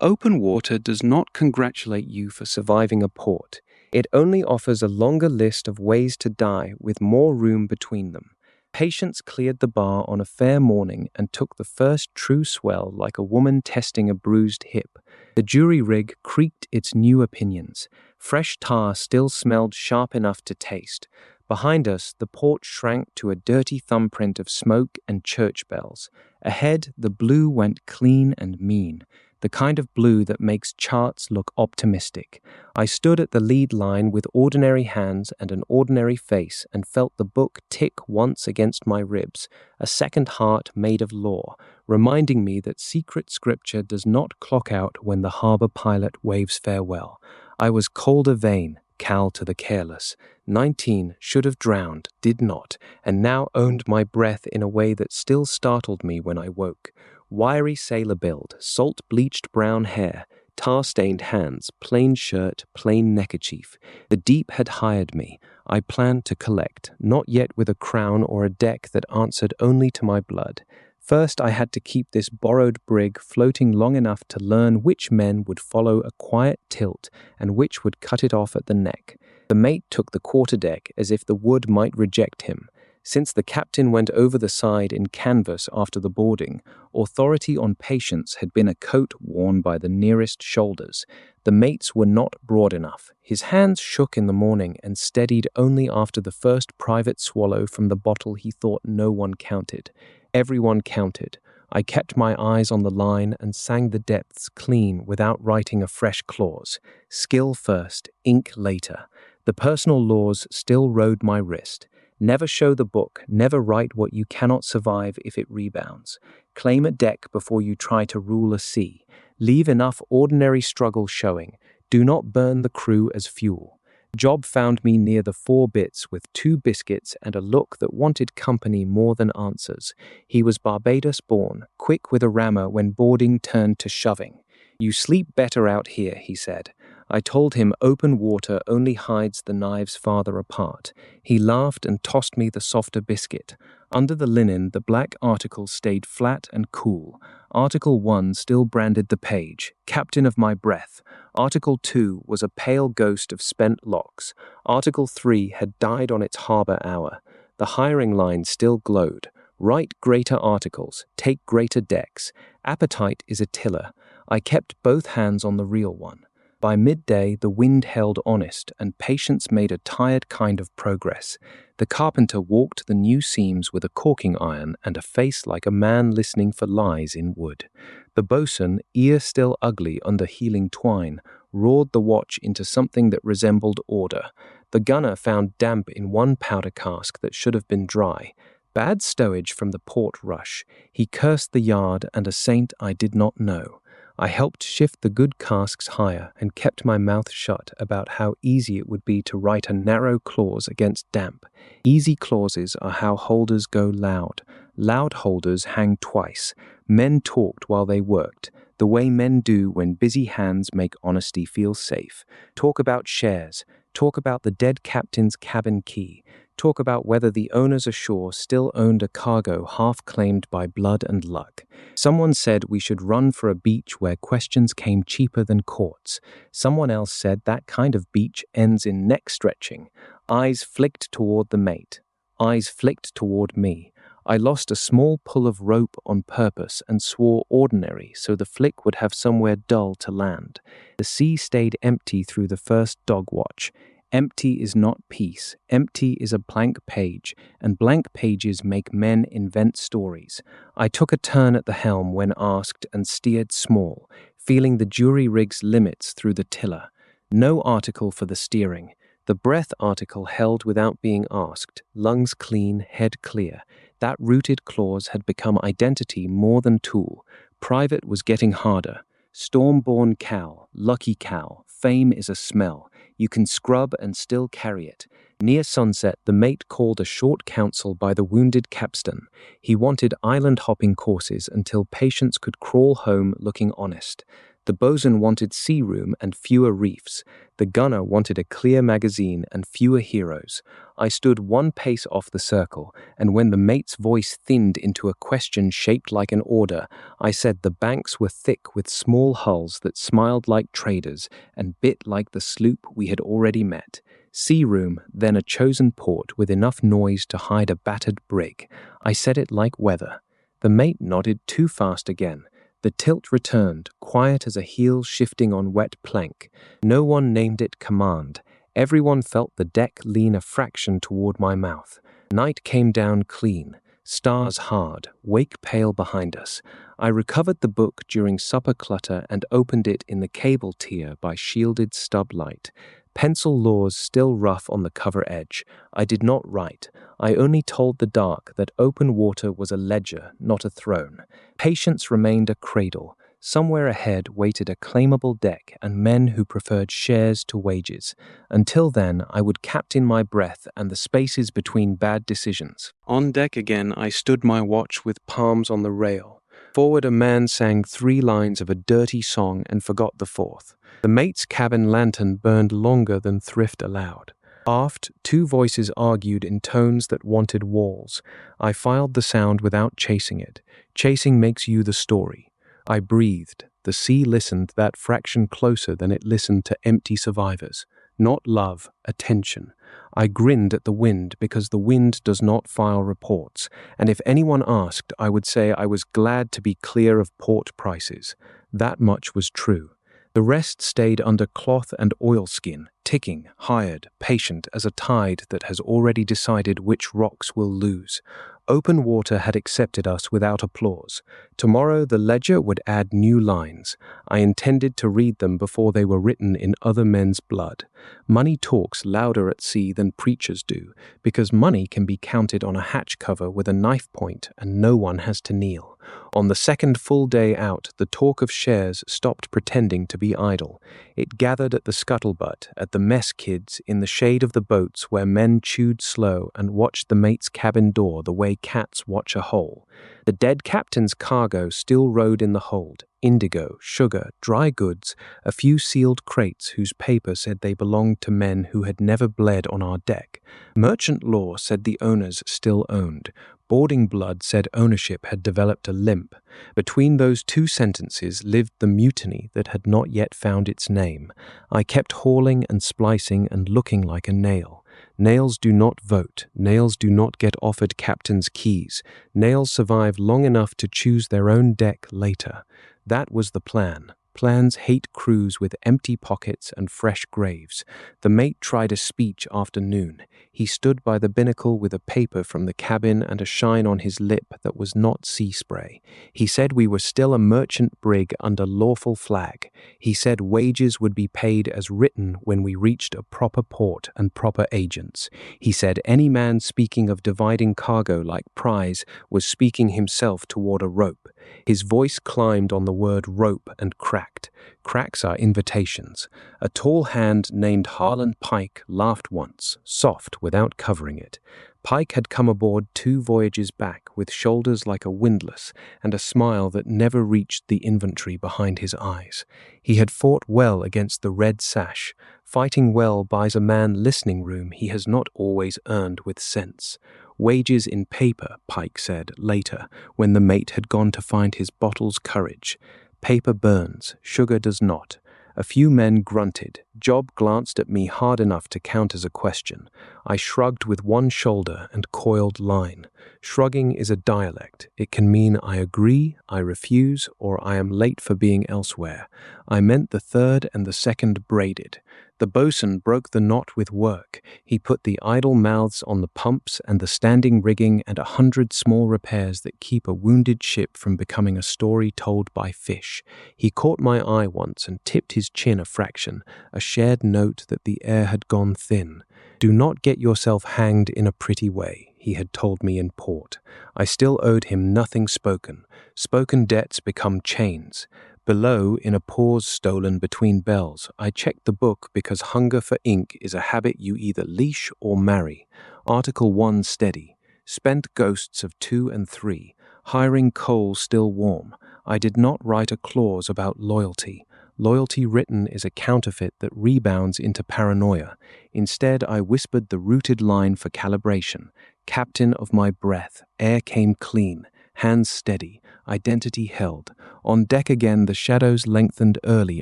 Open water does not congratulate you for surviving a port. It only offers a longer list of ways to die with more room between them. Patience cleared the bar on a fair morning and took the first true swell like a woman testing a bruised hip. The jury rig creaked its new opinions. Fresh tar still smelled sharp enough to taste. Behind us, the port shrank to a dirty thumbprint of smoke and church bells. Ahead, the blue went clean and mean, the kind of blue that makes charts look optimistic. I stood at the lead line with ordinary hands and an ordinary face and felt the book tick once against my ribs, a second heart made of law, reminding me that secret scripture does not clock out when the harbor pilot waves farewell. I was colder vein, Cal to the careless. 19, should have drowned, did not, and now owned my breath in a way that still startled me when I woke. Wiry sailor build, salt-bleached brown hair, tar-stained hands, plain shirt, plain neckerchief. The deep had hired me. I planned to collect, not yet with a crown or a deck that answered only to my blood. First, I had to keep this borrowed brig floating long enough to learn which men would follow a quiet tilt and which would cut it off at the neck. The mate took the quarterdeck as if the wood might reject him. Since the captain went over the side in canvas after the boarding, authority on patience had been a coat worn by the nearest shoulders. The mates were not broad enough. His hands shook in the morning and steadied only after the first private swallow from the bottle he thought no one counted. Everyone counted. I kept my eyes on the line and sang the depths clean without writing a fresh clause. Skill first, ink later. The personal laws still rode my wrist. Never show the book, never write what you cannot survive if it rebounds. Claim a deck before you try to rule a sea. Leave enough ordinary struggle showing. Do not burn the crew as fuel. Job found me near the 4 bits with 2 biscuits and a look that wanted company more than answers. He was Barbados born, quick with a rammer when boarding turned to shoving. You sleep better out here, he said. I told him open water only hides the knives farther apart. He laughed and tossed me the softer biscuit. Under the linen, the black article stayed flat and cool. Article 1 still branded the page, captain of my breath. Article 2 was a pale ghost of spent locks. Article 3 had died on its harbor hour. The hiring line still glowed. Write greater articles, take greater decks. Appetite is a tiller. I kept both hands on the real one. By midday, the wind held honest, and patience made a tired kind of progress. The carpenter walked the new seams with a caulking iron and a face like a man listening for lies in wood. The boatswain, ear still ugly under healing twine, roared the watch into something that resembled order. The gunner found damp in one powder cask that should have been dry. Bad stowage from the port rush. He cursed the yard and a saint I did not know. I helped shift the good casks higher and kept my mouth shut about how easy it would be to write a narrow clause against damp. Easy clauses are how holders go loud. Loud holders hang twice. Men talked while they worked, the way men do when busy hands make honesty feel safe. Talk about shares. Talk about the dead captain's cabin key. Talk about whether the owners ashore still owned a cargo half claimed by blood and luck. Someone said we should run for a beach where questions came cheaper than courts. Someone else said that kind of beach ends in neck stretching. Eyes flicked toward the mate. Eyes flicked toward me. I lost a small pull of rope on purpose and swore ordinary so the flick would have somewhere dull to land. The sea stayed empty through the first dog watch. Empty is not peace. Empty is a blank page, and blank pages make men invent stories. I took a turn at the helm when asked and steered small, feeling the jury rig's limits through the tiller. No article for the steering. The breath article held without being asked, lungs clean, head clear. That rooted clause had become identity more than tool. Private was getting harder. Storm-born Cal, lucky Cal, fame is a smell. You can scrub and still carry it. Near sunset, the mate called a short council by the wounded capstan. He wanted island-hopping courses until Patience could crawl home looking honest. The bosun wanted sea room and fewer reefs. The gunner wanted a clear magazine and fewer heroes. I stood 1 pace off the circle, and when the mate's voice thinned into a question shaped like an order, I said the banks were thick with small hulls that smiled like traders and bit like the sloop we had already met. Sea room, then a chosen port with enough noise to hide a battered brig. I said it like weather. The mate nodded too fast again. The tilt returned, quiet as a heel shifting on wet plank. No one named it command. Everyone felt the deck lean a fraction toward my mouth. Night came down clean, stars hard, wake pale behind us. I recovered the book during supper clutter and opened it in the cable tier by shielded stub light. Pencil laws still rough on the cover edge. I did not write. I only told the dark that open water was a ledger, not a throne. Patience remained a cradle. Somewhere ahead waited a claimable deck and men who preferred shares to wages. Until then, I would captain my breath and the spaces between bad decisions. On deck again, I stood my watch with palms on the rail. Forward, a man sang 3 lines of a dirty song and forgot the 4th. The mate's cabin lantern burned longer than thrift allowed. Aft, 2 voices argued in tones that wanted walls. I filed the sound without chasing it. Chasing makes you the story. I breathed. The sea listened that fraction closer than it listened to empty survivors. Not love, attention. I grinned at the wind because the wind does not file reports, and if anyone asked, I would say I was glad to be clear of port prices. That much was true. The rest stayed under cloth and oilskin, ticking, hired, patient as a tide that has already decided which rocks will lose. Open water had accepted us without applause. Tomorrow the ledger would add new lines. I intended to read them before they were written in other men's blood. Money talks louder at sea than preachers do, because money can be counted on a hatch cover with a knife point and no one has to kneel. On the second full day out, the talk of shares stopped pretending to be idle. It gathered at the Scuttlebutt, at the mess kids, in the shade of the boats where men chewed slow and watched the mate's cabin door the way cats watch a hole. The dead captain's cargo still rode in the hold. Indigo, sugar, dry goods, a few sealed crates whose paper said they belonged to men who had never bled on our deck. Merchant law said the owners still owned. Boarding blood said ownership had developed a limp. Between those 2 sentences lived the mutiny that had not yet found its name. I kept hauling and splicing and looking like a nail. Nails do not vote. Nails do not get offered captain's keys. Nails survive long enough to choose their own deck later. That was the plan. Plans hate crews with empty pockets and fresh graves. The mate tried a speech after noon. He stood by the binnacle with a paper from the cabin and a shine on his lip that was not sea spray. He said we were still a merchant brig under lawful flag. He said wages would be paid as written when we reached a proper port and proper agents. He said any man speaking of dividing cargo like prize was speaking himself toward a rope. His voice climbed on the word rope and cracked. Cracks are invitations. A tall hand named Harlan Pike laughed once, soft without covering it. Pike had come aboard 2 voyages back with shoulders like a windlass and a smile that never reached the inventory behind his eyes. He had fought well against the red sash. Fighting well buys a man listening room he has not always earned with sense. Wages in paper, Pike said, later, when the mate had gone to find his bottle's courage. Paper burns, sugar does not. A few men grunted. Job glanced at me hard enough to count as a question. I shrugged with one shoulder and coiled line. Shrugging is a dialect. It can mean I agree, I refuse, or I am late for being elsewhere. I meant the third and the second braided. The bosun broke the knot with work. He put the idle mouths on the pumps and the standing rigging and 100 small repairs that keep a wounded ship from becoming a story told by fish. He caught my eye once and tipped his chin a fraction, a shared note that the air had gone thin. Do not get yourself hanged in a pretty way, he had told me in port. I still owed him nothing spoken. Spoken debts become chains. Below, in a pause stolen between bells, I checked the book because hunger for ink is a habit you either leash or marry. Article 1 steady. Spent ghosts of 2 and 3. Hiring coal still warm. I did not write a clause about loyalty. Loyalty written is a counterfeit that rebounds into paranoia. Instead, I whispered the rooted line for calibration. Captain of my breath, air came clean, hands steady, identity held. On deck again, the shadows lengthened early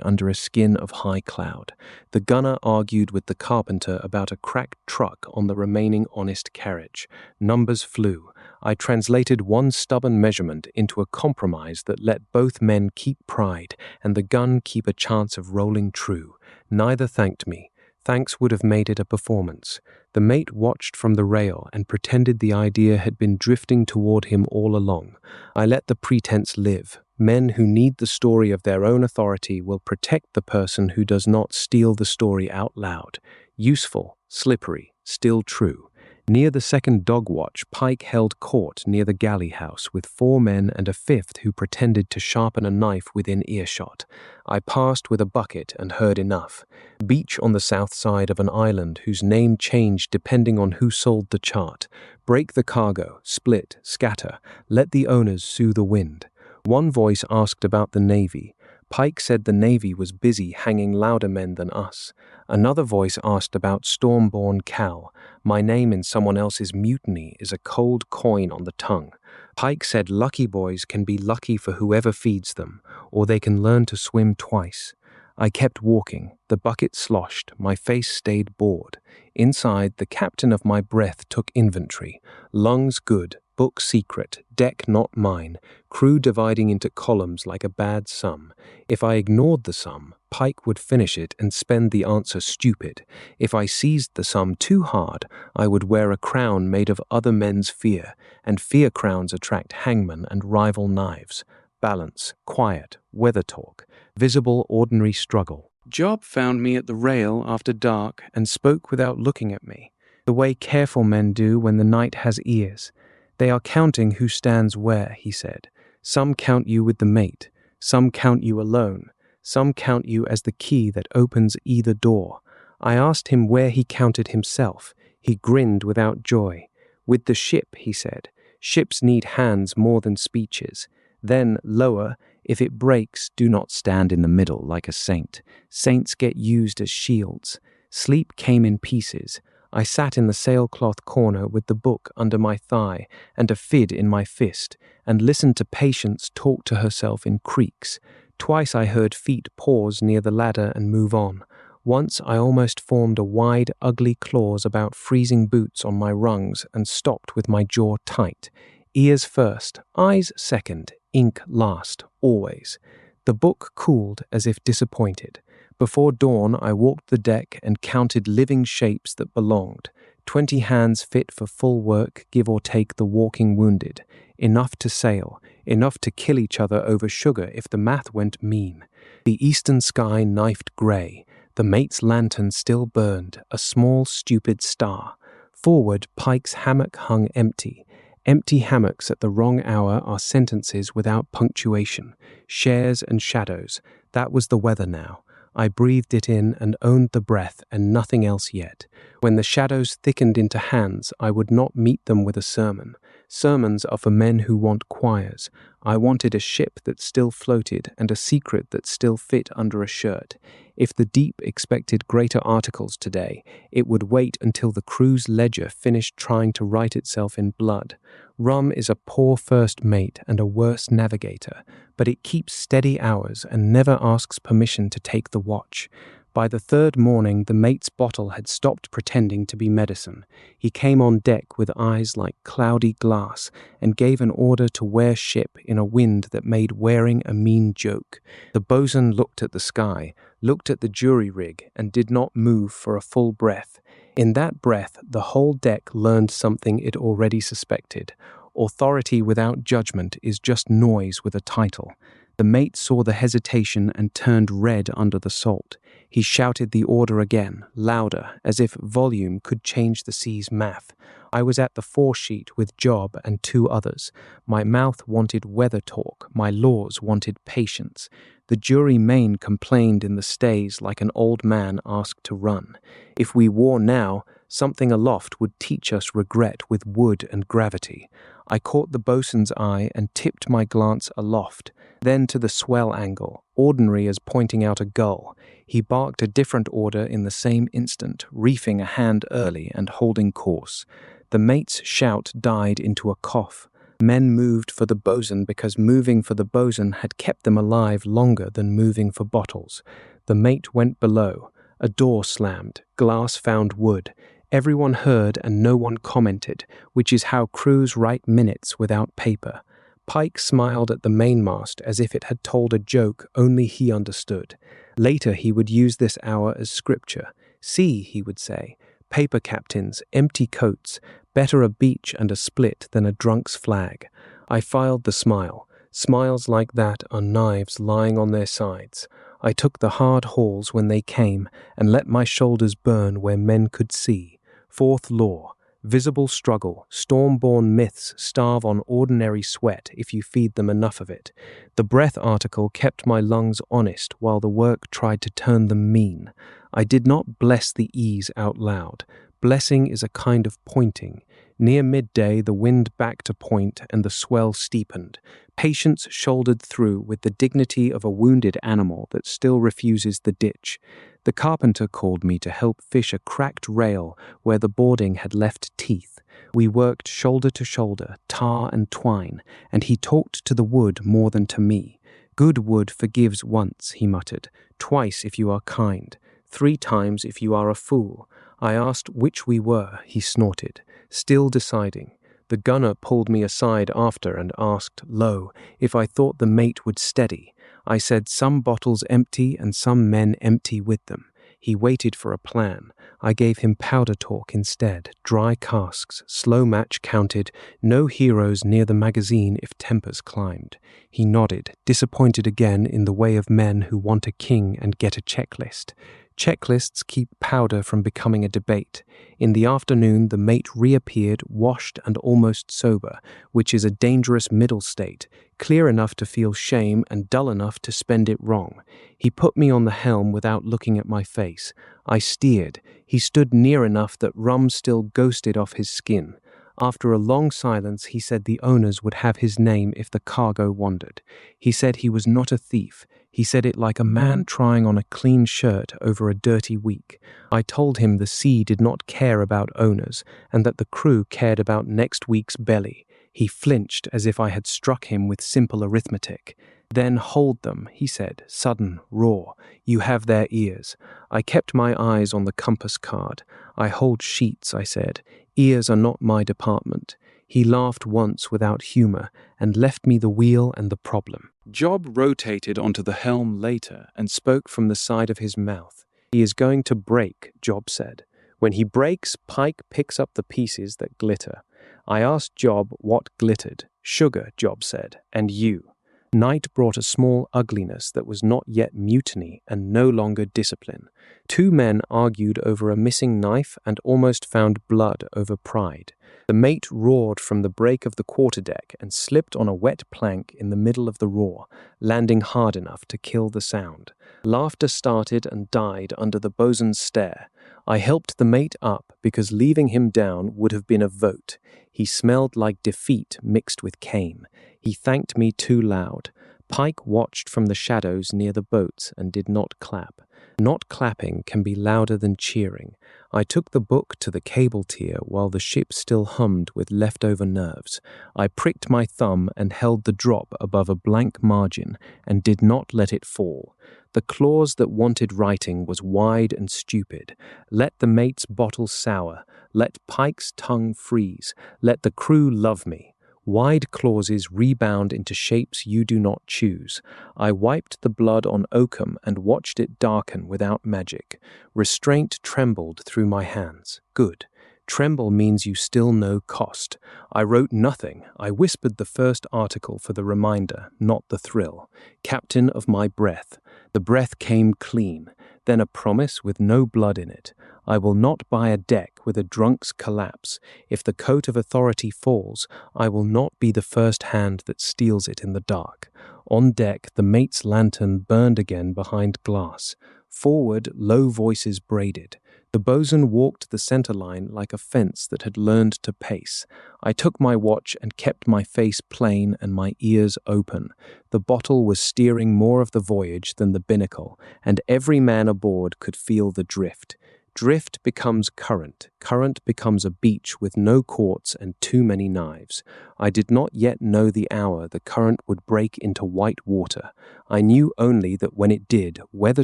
under a skin of high cloud. The gunner argued with the carpenter about a cracked truck on the remaining honest carriage. Numbers flew. I translated one stubborn measurement into a compromise that let both men keep pride and the gun keep a chance of rolling true. Neither thanked me. Thanks would have made it a performance. The mate watched from the rail and pretended the idea had been drifting toward him all along. I let the pretense live. Men who need the story of their own authority will protect the person who does not steal the story out loud. Useful, slippery, still true. Near the second dog watch, Pike held court near the galley house with 4 men and a 5th who pretended to sharpen a knife within earshot. I passed with a bucket and heard enough. Beach on the south side of an island whose name changed depending on who sold the chart. Break the cargo, split, scatter, let the owners sue the wind. One voice asked about the Navy. Pike said the Navy was busy hanging louder men than us. Another voice asked about Stormborn Cal. My name in someone else's mutiny is a cold coin on the tongue. Pike said lucky boys can be lucky for whoever feeds them, or they can learn to swim twice. I kept walking. The bucket sloshed. My face stayed bored. Inside, the captain of my breath took inventory. Lungs good, book secret, deck not mine, crew dividing into columns like a bad sum. If I ignored the sum, Pike would finish it and spend the answer stupid. If I seized the sum too hard, I would wear a crown made of other men's fear, and fear crowns attract hangmen and rival knives. Balance, quiet, weather talk, visible ordinary struggle. Job found me at the rail after dark and spoke without looking at me, the way careful men do when the night has ears. They are counting who stands where, he said. Some count you with the mate, some count you alone, some count you as the key that opens either door. I asked him where he counted himself. He grinned without joy. With the ship, he said. Ships need hands more than speeches. Then, lower, if it breaks, do not stand in the middle like a saint. Saints get used as shields. Sleep came in pieces. I sat in the sailcloth corner with the book under my thigh and a fid in my fist, and listened to Patience talk to herself in creaks. Twice I heard feet pause near the ladder and move on. Once I almost formed a wide, ugly clause about freezing boots on my rungs and stopped with my jaw tight. Ears first, eyes second, ink last, always. The book cooled as if disappointed. Before dawn, I walked the deck and counted living shapes that belonged. 20 hands fit for full work, give or take the walking wounded. Enough to sail, enough to kill each other over sugar if the math went mean. The eastern sky knifed grey. The mate's lantern still burned, a small, stupid star. Forward, Pike's hammock hung empty. Empty hammocks at the wrong hour are sentences without punctuation. Shares and shadows. That was the weather now. I breathed it in and owned the breath and nothing else yet. When the shadows thickened into hands, I would not meet them with a sermon. Sermons are for men who want choirs. I wanted a ship that still floated and a secret that still fit under a shirt. If the deep expected greater articles today, it would wait until the crew's ledger finished trying to write itself in blood. Rum is a poor first mate and a worse navigator, but it keeps steady hours and never asks permission to take the watch. By the third morning, the mate's bottle had stopped pretending to be medicine. He came on deck with eyes like cloudy glass and gave an order to wear ship in a wind that made wearing a mean joke. The bosun looked at the sky, looked at the jury rig, and did not move for a full breath. In that breath, the whole deck learned something it already suspected. Authority without judgment is just noise with a title. The mate saw the hesitation and turned red under the salt. He shouted the order again, louder, as if volume could change the sea's math. I was at the foresheet with Job and 2 others. My mouth wanted weather talk, my laws wanted patience. The jury main complained in the stays like an old man asked to run. If we wore now, something aloft would teach us regret with wood and gravity. I caught the bosun's eye and tipped my glance aloft, then to the swell angle, ordinary as pointing out a gull. He barked a different order in the same instant, reefing a hand early and holding course. The mate's shout died into a cough. Men moved for the bosun because moving for the bosun had kept them alive longer than moving for bottles. The mate went below. A door slammed. Glass found wood. Everyone heard and no one commented, which is how crews write minutes without paper. Pike smiled at the mainmast as if it had told a joke only he understood. Later he would use this hour as scripture. See, he would say, paper captains, empty coats, better a beach and a split than a drunk's flag. I filed the smile. Smiles like that are knives lying on their sides. I took the hard hauls when they came and let my shoulders burn where men could see. Fourth law. Visible struggle. Storm-born myths starve on ordinary sweat if you feed them enough of it. The breath article kept my lungs honest while the work tried to turn them mean. I did not bless the ease out loud. Blessing is a kind of pointing. Near midday, the wind backed to point and the swell steepened. Patience shouldered through with the dignity of a wounded animal that still refuses the ditch. The carpenter called me to help fish a cracked rail where the boarding had left teeth. We worked shoulder to shoulder, tar and twine, and he talked to the wood more than to me. Good wood forgives once, he muttered, twice if you are kind, 3 times if you are a fool. I asked which we were, he snorted, still deciding. The gunner pulled me aside after and asked, low, if I thought the mate would steady. I said some bottles empty and some men empty with them. He waited for a plan. I gave him powder talk instead, dry casks, slow match counted, no heroes near the magazine if tempers climbed. He nodded, disappointed again in the way of men who want a king and get a checklist. Checklists keep powder from becoming a debate. In the afternoon, the mate reappeared, washed and almost sober, which is a dangerous middle state, clear enough to feel shame and dull enough to spend it wrong. He put me on the helm without looking at my face. I steered. He stood near enough that rum still ghosted off his skin. After a long silence, he said the owners would have his name if the cargo wandered. He said he was not a thief. He said it like a man trying on a clean shirt over a dirty week. I told him the sea did not care about owners and that the crew cared about next week's belly. He flinched as if I had struck him with simple arithmetic. Then hold them, he said, sudden, raw. You have their ears. I kept my eyes on the compass card. I hold sheets, I said. Ears are not my department. He laughed once without humor and left me the wheel and the problem. Job rotated onto the helm later and spoke from the side of his mouth. He is going to break, Job said. When he breaks, Pike picks up the pieces that glitter. I asked Job what glittered. Sugar, Job said, and you. Night brought a small ugliness that was not yet mutiny and no longer discipline. 2 men argued over a missing knife and almost found blood over pride. The mate roared from the break of the quarterdeck and slipped on a wet plank in the middle of the roar, landing hard enough to kill the sound. Laughter started and died under the bosun's stare. I helped the mate up because leaving him down would have been a vote. He smelled like defeat mixed with cane. He thanked me too loud. Pike watched from the shadows near the boats and did not clap. Not clapping can be louder than cheering. I took the book to the cable tier while the ship still hummed with leftover nerves. I pricked my thumb and held the drop above a blank margin and did not let it fall. The clause that wanted writing was wide and stupid. Let the mate's bottle sour. Let Pike's tongue freeze. Let the crew love me. Wide clauses rebound into shapes you do not choose. I wiped the blood on oakum and watched it darken without magic. Restraint trembled through my hands. Good. Tremble means you still know cost. I wrote nothing. I whispered the first article for the reminder, not the thrill. Captain of my breath. The breath came clean. Then a promise with no blood in it. I will not buy a deck with a drunk's collapse. If the coat of authority falls, I will not be the first hand that steals it in the dark. On deck, the mate's lantern burned again behind glass. Forward, low voices braided. The bosun walked the center line like a fence that had learned to pace. I took my watch and kept my face plain and my ears open. The bottle was steering more of the voyage than the binnacle, and every man aboard could feel the drift. Drift becomes current. Current becomes a beach with no courts and too many knives. I did not yet know the hour the current would break into white water. I knew only that when it did, weather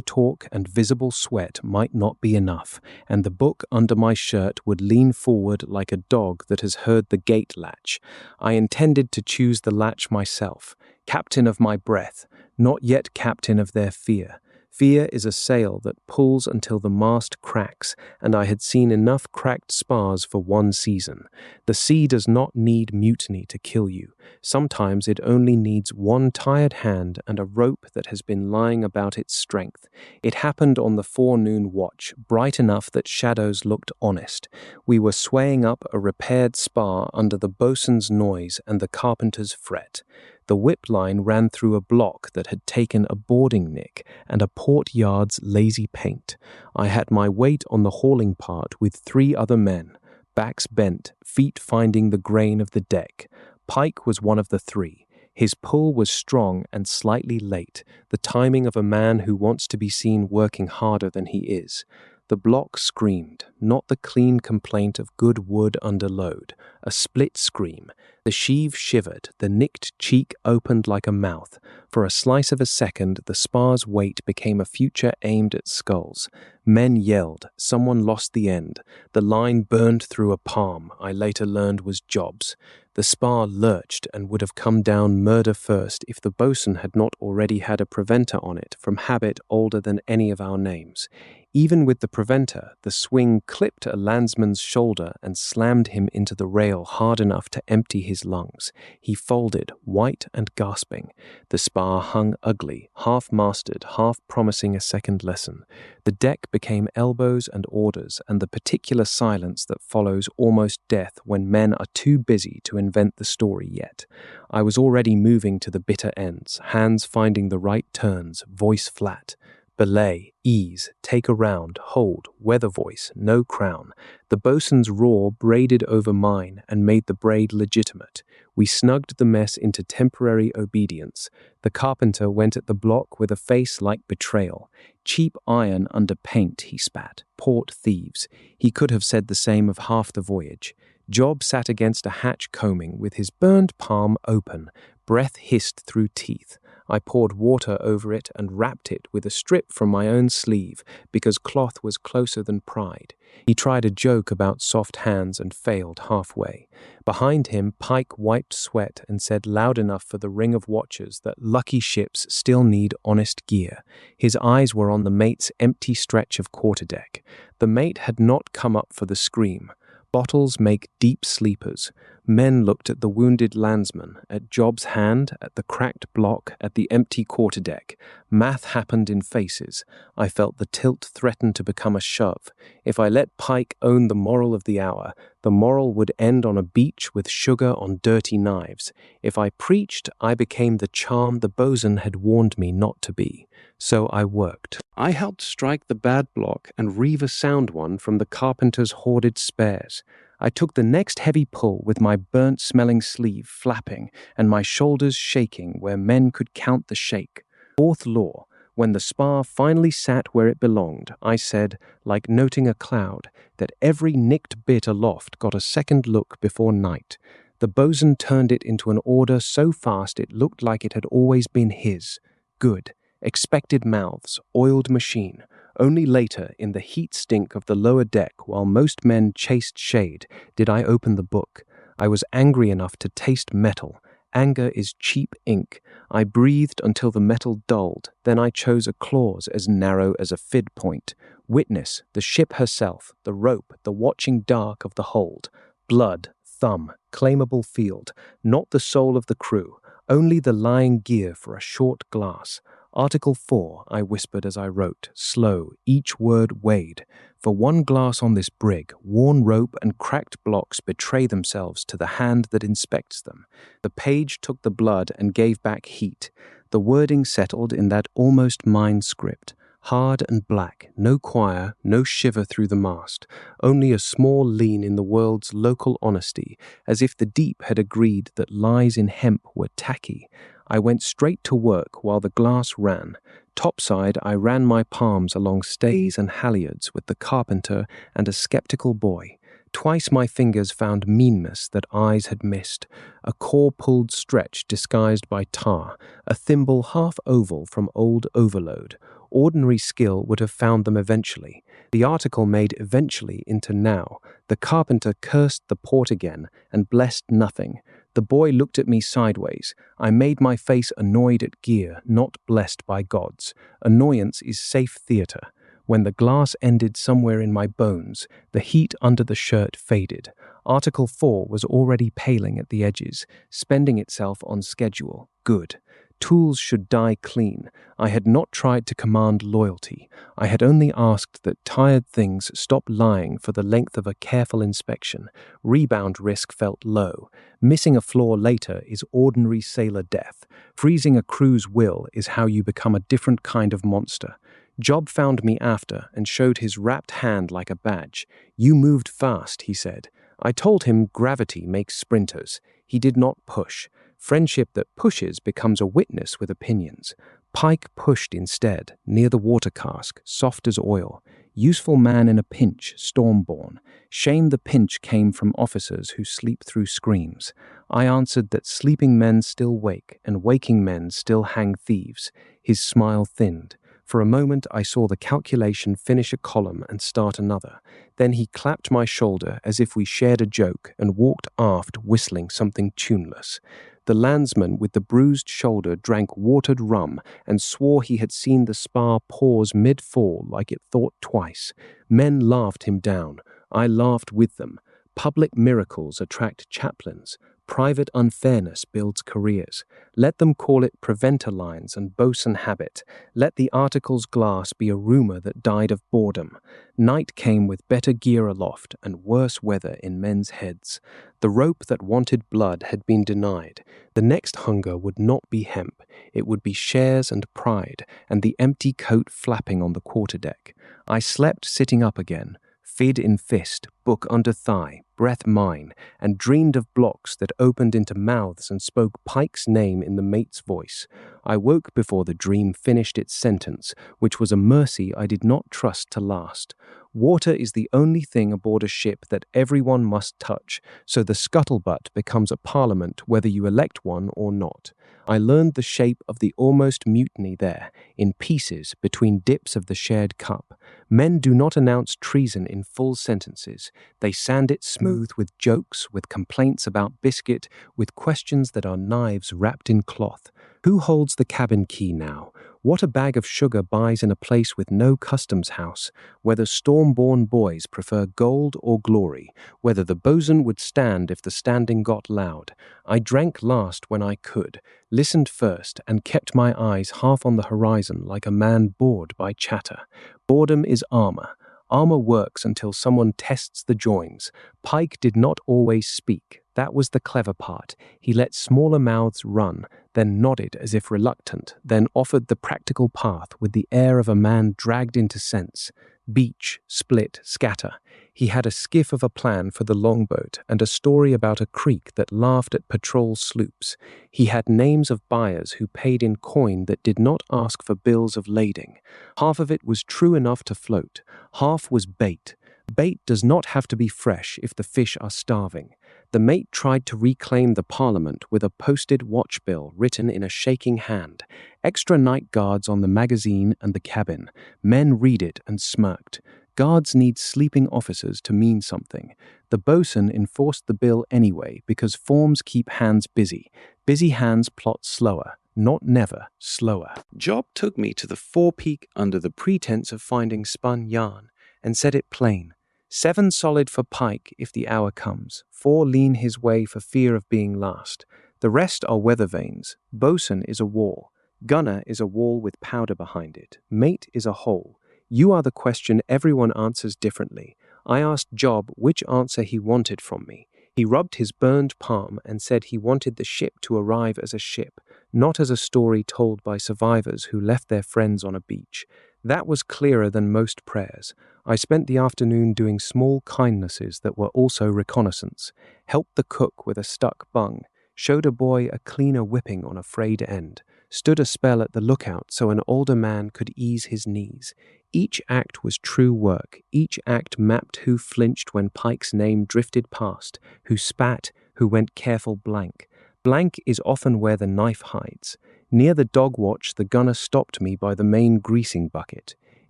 talk and visible sweat might not be enough, and the book under my shirt would lean forward like a dog that has heard the gate latch. I intended to choose the latch myself, captain of my breath, not yet captain of their fear. Fear is a sail that pulls until the mast cracks, and I had seen enough cracked spars for one season. The sea does not need mutiny to kill you. Sometimes it only needs one tired hand and a rope that has been lying about its strength. It happened on the forenoon watch, bright enough that shadows looked honest. We were swaying up a repaired spar under the bosun's noise and the carpenter's fret. The whip line ran through a block that had taken a boarding nick and a port yard's lazy paint. I had my weight on the hauling part with 3 other men, backs bent, feet finding the grain of the deck. Pike was one of the 3. His pull was strong and slightly late, the timing of a man who wants to be seen working harder than he is. The block screamed, not the clean complaint of good wood under load, a split scream. The sheave shivered, the nicked cheek opened like a mouth. For a slice of a second, the spar's weight became a future aimed at skulls. Men yelled, someone lost the end. The line burned through a palm, I later learned was Job's. The spar lurched and would have come down murder first if the bosun had not already had a preventer on it from habit older than any of our names. Even with the preventer, the swing clipped a landsman's shoulder and slammed him into the rail hard enough to empty his lungs. He folded, white and gasping. The spar hung ugly, half-masted, half-promising a second lesson. The deck became elbows and orders, and the particular silence that follows almost death when men are too busy to invent the story yet. I was already moving to the bitter ends, hands finding the right turns, voice flat. Belay, ease, take a round, hold, weather voice, no crown. The bosun's roar braided over mine and made the braid legitimate. We snugged the mess into temporary obedience. The carpenter went at the block with a face like betrayal. Cheap iron under paint, he spat. Port thieves. He could have said the same of half the voyage. Job sat against a hatch combing with his burned palm open. Breath hissed through teeth. I poured water over it and wrapped it with a strip from my own sleeve because cloth was closer than pride. He tried a joke about soft hands and failed halfway. Behind him, Pike wiped sweat and said loud enough for the ring of watchers that lucky ships still need honest gear. His eyes were on the mate's empty stretch of quarterdeck. The mate had not come up for the scream. Bottles make deep sleepers. Men looked at the wounded landsman, at Job's hand, at the cracked block, at the empty quarterdeck. Math happened in faces. I felt the tilt threaten to become a shove. If I let Pike own the moral of the hour, the moral would end on a beach with sugar on dirty knives. If I preached, I became the charm the bosun had warned me not to be. So I worked. I helped strike the bad block and reeve a sound one from the carpenter's hoarded spares. I took the next heavy pull with my burnt-smelling sleeve flapping and my shoulders shaking where men could count the shake. Fourth law, when the spar finally sat where it belonged, I said, like noting a cloud, that every nicked bit aloft got a second look before night. The bosun turned it into an order so fast it looked like it had always been his. Good. Expected mouths, oiled machine. Only later, in the heat stink of the lower deck, while most men chased shade, did I open the book. I was angry enough to taste metal. Anger is cheap ink. I breathed until the metal dulled. Then I chose a clause as narrow as a fid point. Witness, the ship herself, the rope, the watching dark of the hold. Blood, thumb, claimable field. Not the soul of the crew. Only the lying gear for a short glass. Article 4, I whispered as I wrote, slow, each word weighed. For one glass on this brig, worn rope and cracked blocks betray themselves to the hand that inspects them. The page took the blood and gave back heat. The wording settled in that almost mind script. hard and black, no choir, no shiver through the mast, only a small lean in the world's local honesty, as if the deep had agreed that lies in hemp were tacky. I went straight to work while the glass ran. Topside, I ran my palms along stays and halyards with the carpenter and a skeptical boy. Twice my fingers found meanness that eyes had missed, a core-pulled stretch disguised by tar, a thimble half-oval from old overload. Ordinary skill would have found them eventually. The article made eventually into now. The carpenter cursed the port again and blessed nothing. The boy looked at me sideways. I made my face annoyed at gear, not blessed by gods. Annoyance is safe theatre. When the glass ended somewhere in my bones, the heat under the shirt faded. Article 4 was already paling at the edges, spending itself on schedule. Good. Tools should die clean. I had not tried to command loyalty. I had only asked that tired things stop lying for the length of a careful inspection. Rebound risk felt low. Missing a floor later is ordinary sailor death. Freezing a crew's will is how you become a different kind of monster. Job found me after and showed his wrapped hand like a badge. "You moved fast," he said. I told him gravity makes sprinters. He did not push. Friendship that pushes becomes a witness with opinions. Pike pushed instead, near the water cask, soft as oil. Useful man in a pinch, storm-born. Shame the pinch came from officers who sleep through screams. I answered that sleeping men still wake, and waking men still hang thieves. His smile thinned. For a moment I saw the calculation finish a column and start another. Then he clapped my shoulder as if we shared a joke and walked aft whistling something tuneless. The landsman with the bruised shoulder drank watered rum and swore he had seen the spar pause mid-fall like it thought twice. Men laughed him down. I laughed with them. Public miracles attract chaplains. Private unfairness builds careers. Let them call it preventer lines and bosun habit. Let the article's glass be a rumor that died of boredom. Night came with better gear aloft and worse weather in men's heads. The rope that wanted blood had been denied. The next hunger would not be hemp. It would be shares and pride and the empty coat flapping on the quarterdeck. I slept sitting up again. Fid in fist, book under thigh, breath mine, and dreamed of blocks that opened into mouths and spoke Pike's name in the mate's voice. I woke before the dream finished its sentence, which was a mercy I did not trust to last. Water is the only thing aboard a ship that everyone must touch, so the scuttlebutt becomes a parliament whether you elect one or not. I learned the shape of the almost mutiny there, in pieces between dips of the shared cup. Men do not announce treason in full sentences. They sand it smooth with jokes, with complaints about biscuit, with questions that are knives wrapped in cloth. Who holds the cabin key now? What a bag of sugar buys in a place with no customs house, whether storm-born boys prefer gold or glory, whether the bosun would stand if the standing got loud. I drank last when I could, listened first, and kept my eyes half on the horizon like a man bored by chatter. Boredom is armor. Armor works until someone tests the joins. Pike did not always speak. That was the clever part. He let smaller mouths run, then nodded as if reluctant, then offered the practical path with the air of a man dragged into sense. Beach, split, scatter. He had a skiff of a plan for the longboat and a story about a creek that laughed at patrol sloops. He had names of buyers who paid in coin that did not ask for bills of lading. Half of it was true enough to float. Half was bait. Bait does not have to be fresh if the fish are starving. The mate tried to reclaim the parliament with a posted watch bill written in a shaking hand. Extra night guards on the magazine and the cabin. Men read it and smirked. Guards need sleeping officers to mean something. The bosun enforced the bill anyway because forms keep hands busy. Busy hands plot slower, not never, slower. Job took me to the forepeak under the pretense of finding spun yarn and said it plain. 7 solid for Pike if the hour comes. 4 lean his way for fear of being last. The rest are weather vanes. Bosun is a wall. Gunner is a wall with powder behind it. Mate is a hole. You are the question everyone answers differently. I asked Job which answer he wanted from me. He rubbed his burned palm and said he wanted the ship to arrive as a ship, not as a story told by survivors who left their friends on a beach. That was clearer than most prayers. I spent the afternoon doing small kindnesses that were also reconnaissance, helped the cook with a stuck bung, showed a boy a cleaner whipping on a frayed end, stood a spell at the lookout so an older man could ease his knees. Each act was true work. Each act mapped who flinched when Pike's name drifted past, who spat, who went careful blank. Blank is often where the knife hides. Near the dog watch, the gunner stopped me by the main greasing bucket.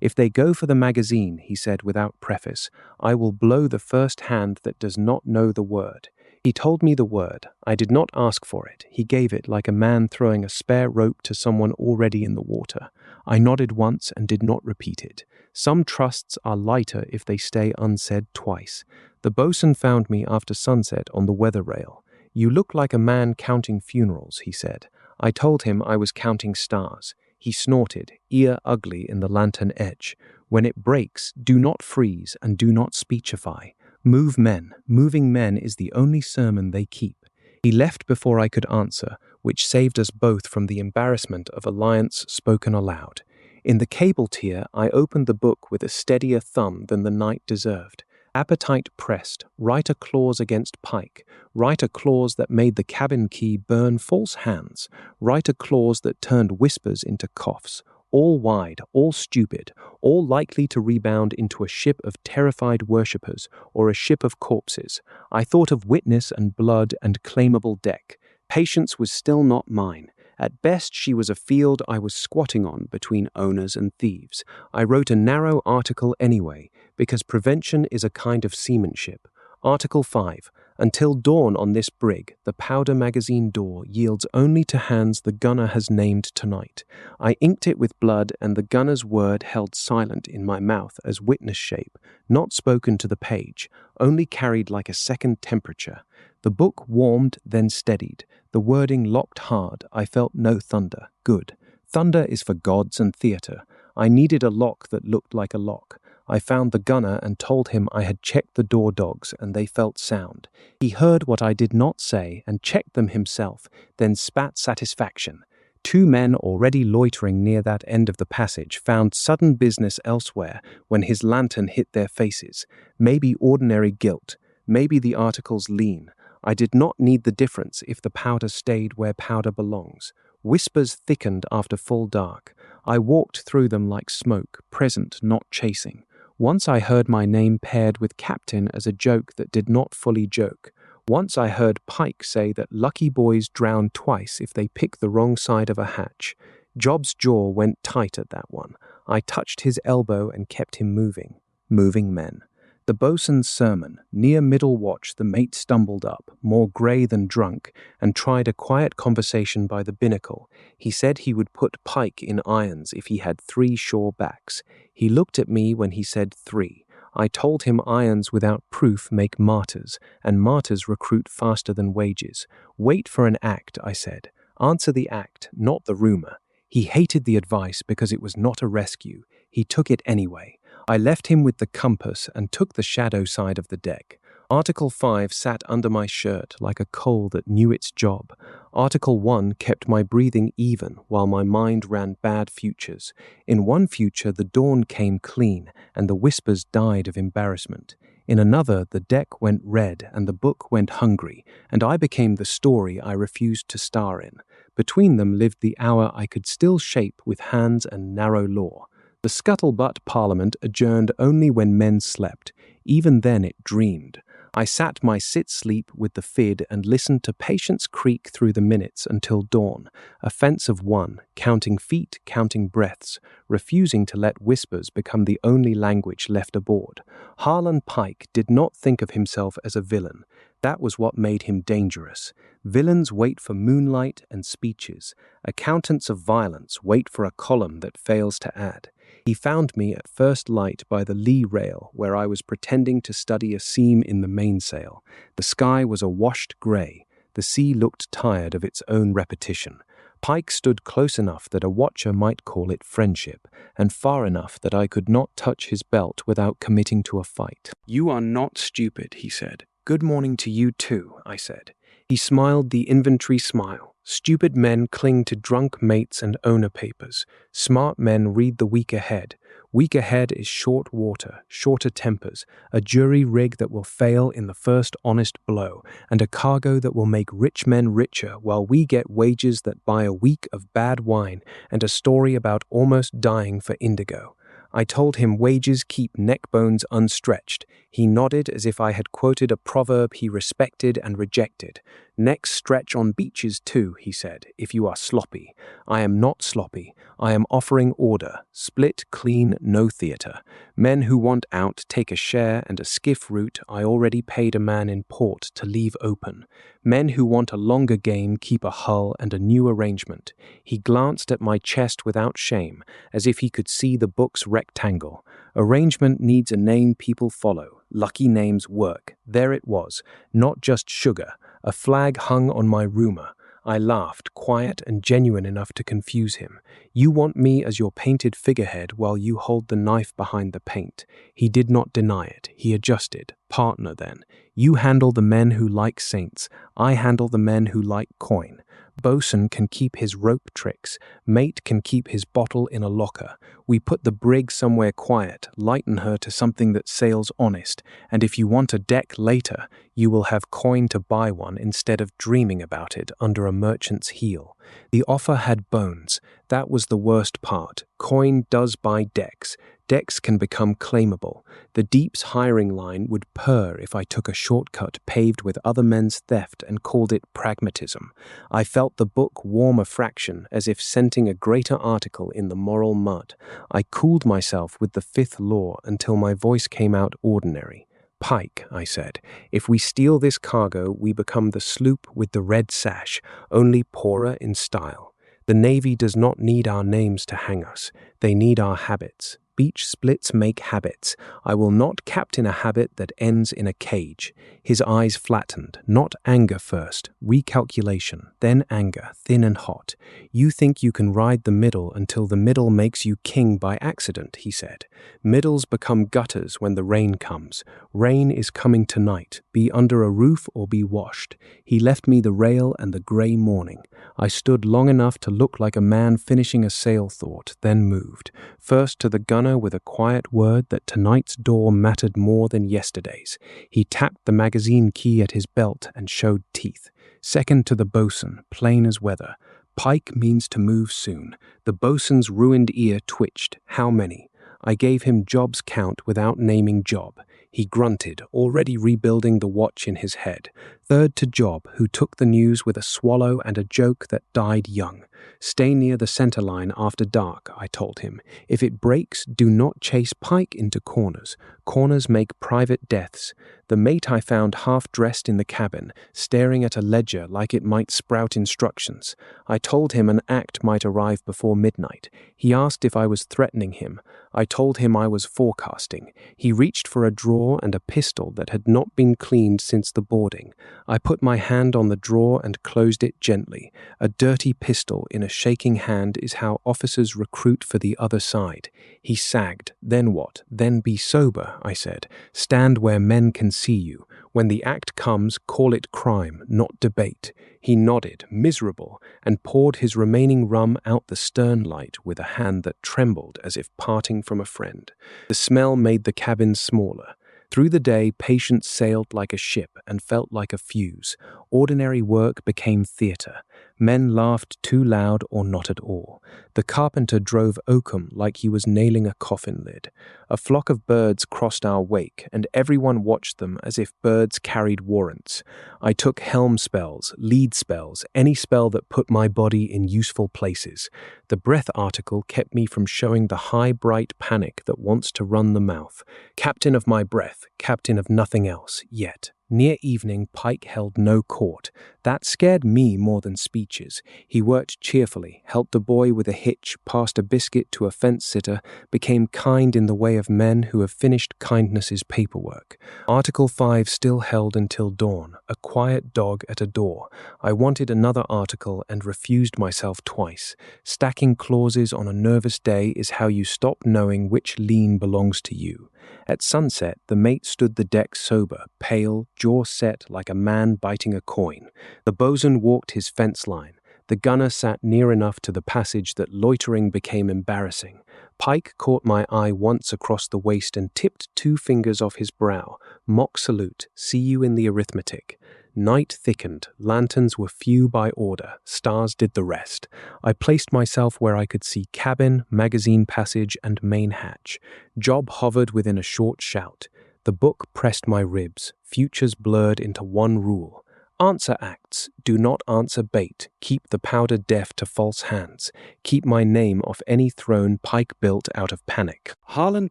If they go for the magazine, he said without preface, I will blow the first hand that does not know the word. He told me the word. I did not ask for it. He gave it like a man throwing a spare rope to someone already in the water. I nodded once and did not repeat it. Some trusts are lighter if they stay unsaid twice. The bosun found me after sunset on the weather rail. You look like a man counting funerals, he said. I told him I was counting stars. He snorted, ear ugly in the lantern edge. When it breaks, do not freeze and do not speechify. Move men. Moving men is the only sermon they keep. He left before I could answer, which saved us both from the embarrassment of alliance spoken aloud. In the cable tier, I opened the book with a steadier thumb than the night deserved. Appetite pressed, write a clause against Pike, write a clause that made the cabin key burn false hands, write a clause that turned whispers into coughs, all wide, all stupid, all likely to rebound into a ship of terrified worshippers or a ship of corpses. I thought of witness and blood and claimable deck. Patience was still not mine. At best, she was a field I was squatting on between owners and thieves. I wrote a narrow article anyway, because prevention is a kind of seamanship. Article 5. Until dawn on this brig, the powder magazine door yields only to hands the gunner has named tonight. I inked it with blood, and the gunner's word held silent in my mouth as witness shape, not spoken to the page, only carried like a second temperature. The book warmed, then steadied. The wording locked hard. I felt no thunder. Good. Thunder is for gods and theatre. I needed a lock that looked like a lock. I found the gunner and told him I had checked the door dogs and they felt sound. He heard what I did not say and checked them himself, then spat satisfaction. 2 men already loitering near that end of the passage found sudden business elsewhere when his lantern hit their faces. Maybe ordinary guilt. Maybe the article's lean. I did not need the difference if the powder stayed where powder belongs. Whispers thickened after full dark. I walked through them like smoke, present, not chasing. Once I heard my name paired with Captain as a joke that did not fully joke. Once I heard Pike say that lucky boys drown twice if they pick the wrong side of a hatch. Job's jaw went tight at that one. I touched his elbow and kept him moving. Moving men. The bosun's sermon. Near middle watch, the mate stumbled up, more grey than drunk, and tried a quiet conversation by the binnacle. He said he would put Pike in irons if he had 3 shore backs. He looked at me when he said 3. I told him irons without proof make martyrs, and martyrs recruit faster than wages. Wait for an act, I said. Answer the act, not the rumour. He hated the advice because it was not a rescue. He took it anyway. I left him with the compass and took the shadow side of the deck. Article 5 sat under my shirt like a coal that knew its job. Article 1 kept my breathing even while my mind ran bad futures. In one future, the dawn came clean and the whispers died of embarrassment. In another, the deck went red and the book went hungry, and I became the story I refused to star in. Between them lived the hour I could still shape with hands and narrow law. The Scuttlebutt Parliament adjourned only when men slept. Even then it dreamed. I sat my sit-sleep with the fid and listened to patience creak through the minutes until dawn, a fence of 1, counting feet, counting breaths, refusing to let whispers become the only language left aboard. Harlan Pike did not think of himself as a villain. That was what made him dangerous. Villains wait for moonlight and speeches. Accountants of violence wait for a column that fails to add. He found me at first light by the lee rail where I was pretending to study a seam in the mainsail. The sky was a washed grey. The sea looked tired of its own repetition. Pike stood close enough that a watcher might call it friendship, and far enough that I could not touch his belt without committing to a fight. "You are not stupid," he said. "Good morning to you too," I said. He smiled the inventory smile, Stupid men cling to drunk mates and owner papers. Smart men read the week ahead. Week ahead is short water, shorter tempers, a jury rig that will fail in the first honest blow, and a cargo that will make rich men richer while we get wages that buy a week of bad wine and a story about almost dying for indigo. I told him wages keep neck bones unstretched. He nodded as if I had quoted a proverb he respected and rejected. Necks stretch on beaches too, he said, if you are sloppy. I am not sloppy. I am offering order. Split, clean, no theatre. Men who want out take a share and a skiff route I already paid a man in port to leave open. Men who want a longer game keep a hull and a new arrangement. He glanced at my chest without shame, as if he could see the book's rectangle. Arrangement needs a name people follow. Lucky names work. There it was. Not just sugar. A flag hung on my rumor. I laughed, quiet and genuine enough to confuse him. You want me as your painted figurehead while you hold the knife behind the paint. He did not deny it. He adjusted. Partner, then. You handle the men who like saints. I handle the men who like coin. Bosun can keep his rope tricks. Mate can keep his bottle in a locker. We put the brig somewhere quiet, lighten her to something that sails honest, and if you want a deck later, you will have coin to buy one instead of dreaming about it under a merchant's heel. The offer had bones. That was the worst part. Coin does buy decks. Decks can become claimable. The Deep's hiring line would purr if I took a shortcut paved with other men's theft and called it pragmatism. I felt the book warm a fraction, as if scenting a greater article in the moral mud. I cooled myself with the fifth law until my voice came out ordinary. Pike, I said, if we steal this cargo, we become the sloop with the red sash, only poorer in style. The Navy does not need our names to hang us. They need our habits. Beach splits make habits. I will not captain a habit that ends in a cage. His eyes flattened. Not anger first. Recalculation. Then anger, thin and hot. You think you can ride the middle until the middle makes you king by accident, he said. Middles become gutters when the rain comes. Rain is coming tonight. Be under a roof or be washed. He left me the rail and the grey morning. I stood long enough to look like a man finishing a sail thought, then moved. First to the gunner with a quiet word that tonight's door mattered more than yesterday's. He tapped the magazine key at his belt and showed teeth. Second to the bosun, plain as weather. Pike means to move soon. The bosun's ruined ear twitched. How many? I gave him job's count without naming job. He grunted, already rebuilding the watch in his head. Third to Job, who took the news with a swallow and a joke that died young. Stay near the center line after dark, I told him. If it breaks, do not chase Pike into corners. Corners make private deaths. The mate I found half-dressed in the cabin, staring at a ledger like it might sprout instructions. I told him an act might arrive before midnight. He asked if I was threatening him. I told him I was forecasting. He reached for a drawer and a pistol that had not been cleaned since the boarding. I put my hand on the drawer and closed it gently. A dirty pistol in a shaking hand is how officers recruit for the other side. He sagged. Then what? Then be sober, I said. Stand where men can see you. When the act comes, call it crime, not debate. He nodded, miserable, and poured his remaining rum out the stern light with a hand that trembled as if parting from a friend. The smell made the cabin smaller. Through the day, patience sailed like a ship and felt like a fuse. Ordinary work became theatre. Men laughed too loud or not at all. The carpenter drove oakum like he was nailing a coffin lid. A flock of birds crossed our wake, and everyone watched them as if birds carried warrants. I took helm spells, lead spells, any spell that put my body in useful places. The breath article kept me from showing the high, bright panic that wants to run the mouth. Captain of my breath, captain of nothing else, yet. Near evening, Pike held no court. That scared me more than speeches. He worked cheerfully, helped a boy with a hitch, passed a biscuit to a fence-sitter, became kind in the way of men who have finished kindness's paperwork. Article 5 still held until dawn, a quiet dog at a door. I wanted another article and refused myself twice. Stacking clauses on a nervous day is how you stop knowing which lien belongs to you. At sunset, the mate stood the deck sober, pale, jaw set like a man biting a coin. The bosun walked his fence line. The gunner sat near enough to the passage that loitering became embarrassing. Pike caught my eye once across the waist and tipped 2 fingers off his brow. Mock salute, see you in the arithmetic. Night thickened, lanterns were few by order, stars did the rest. I placed myself where I could see cabin, magazine passage, and main hatch. Job hovered within a short shout. The book pressed my ribs, futures blurred into one rule. Answer acts, do not answer bait, keep the powder deaf to false hands, keep my name off any throne Pike built out of panic. Harlan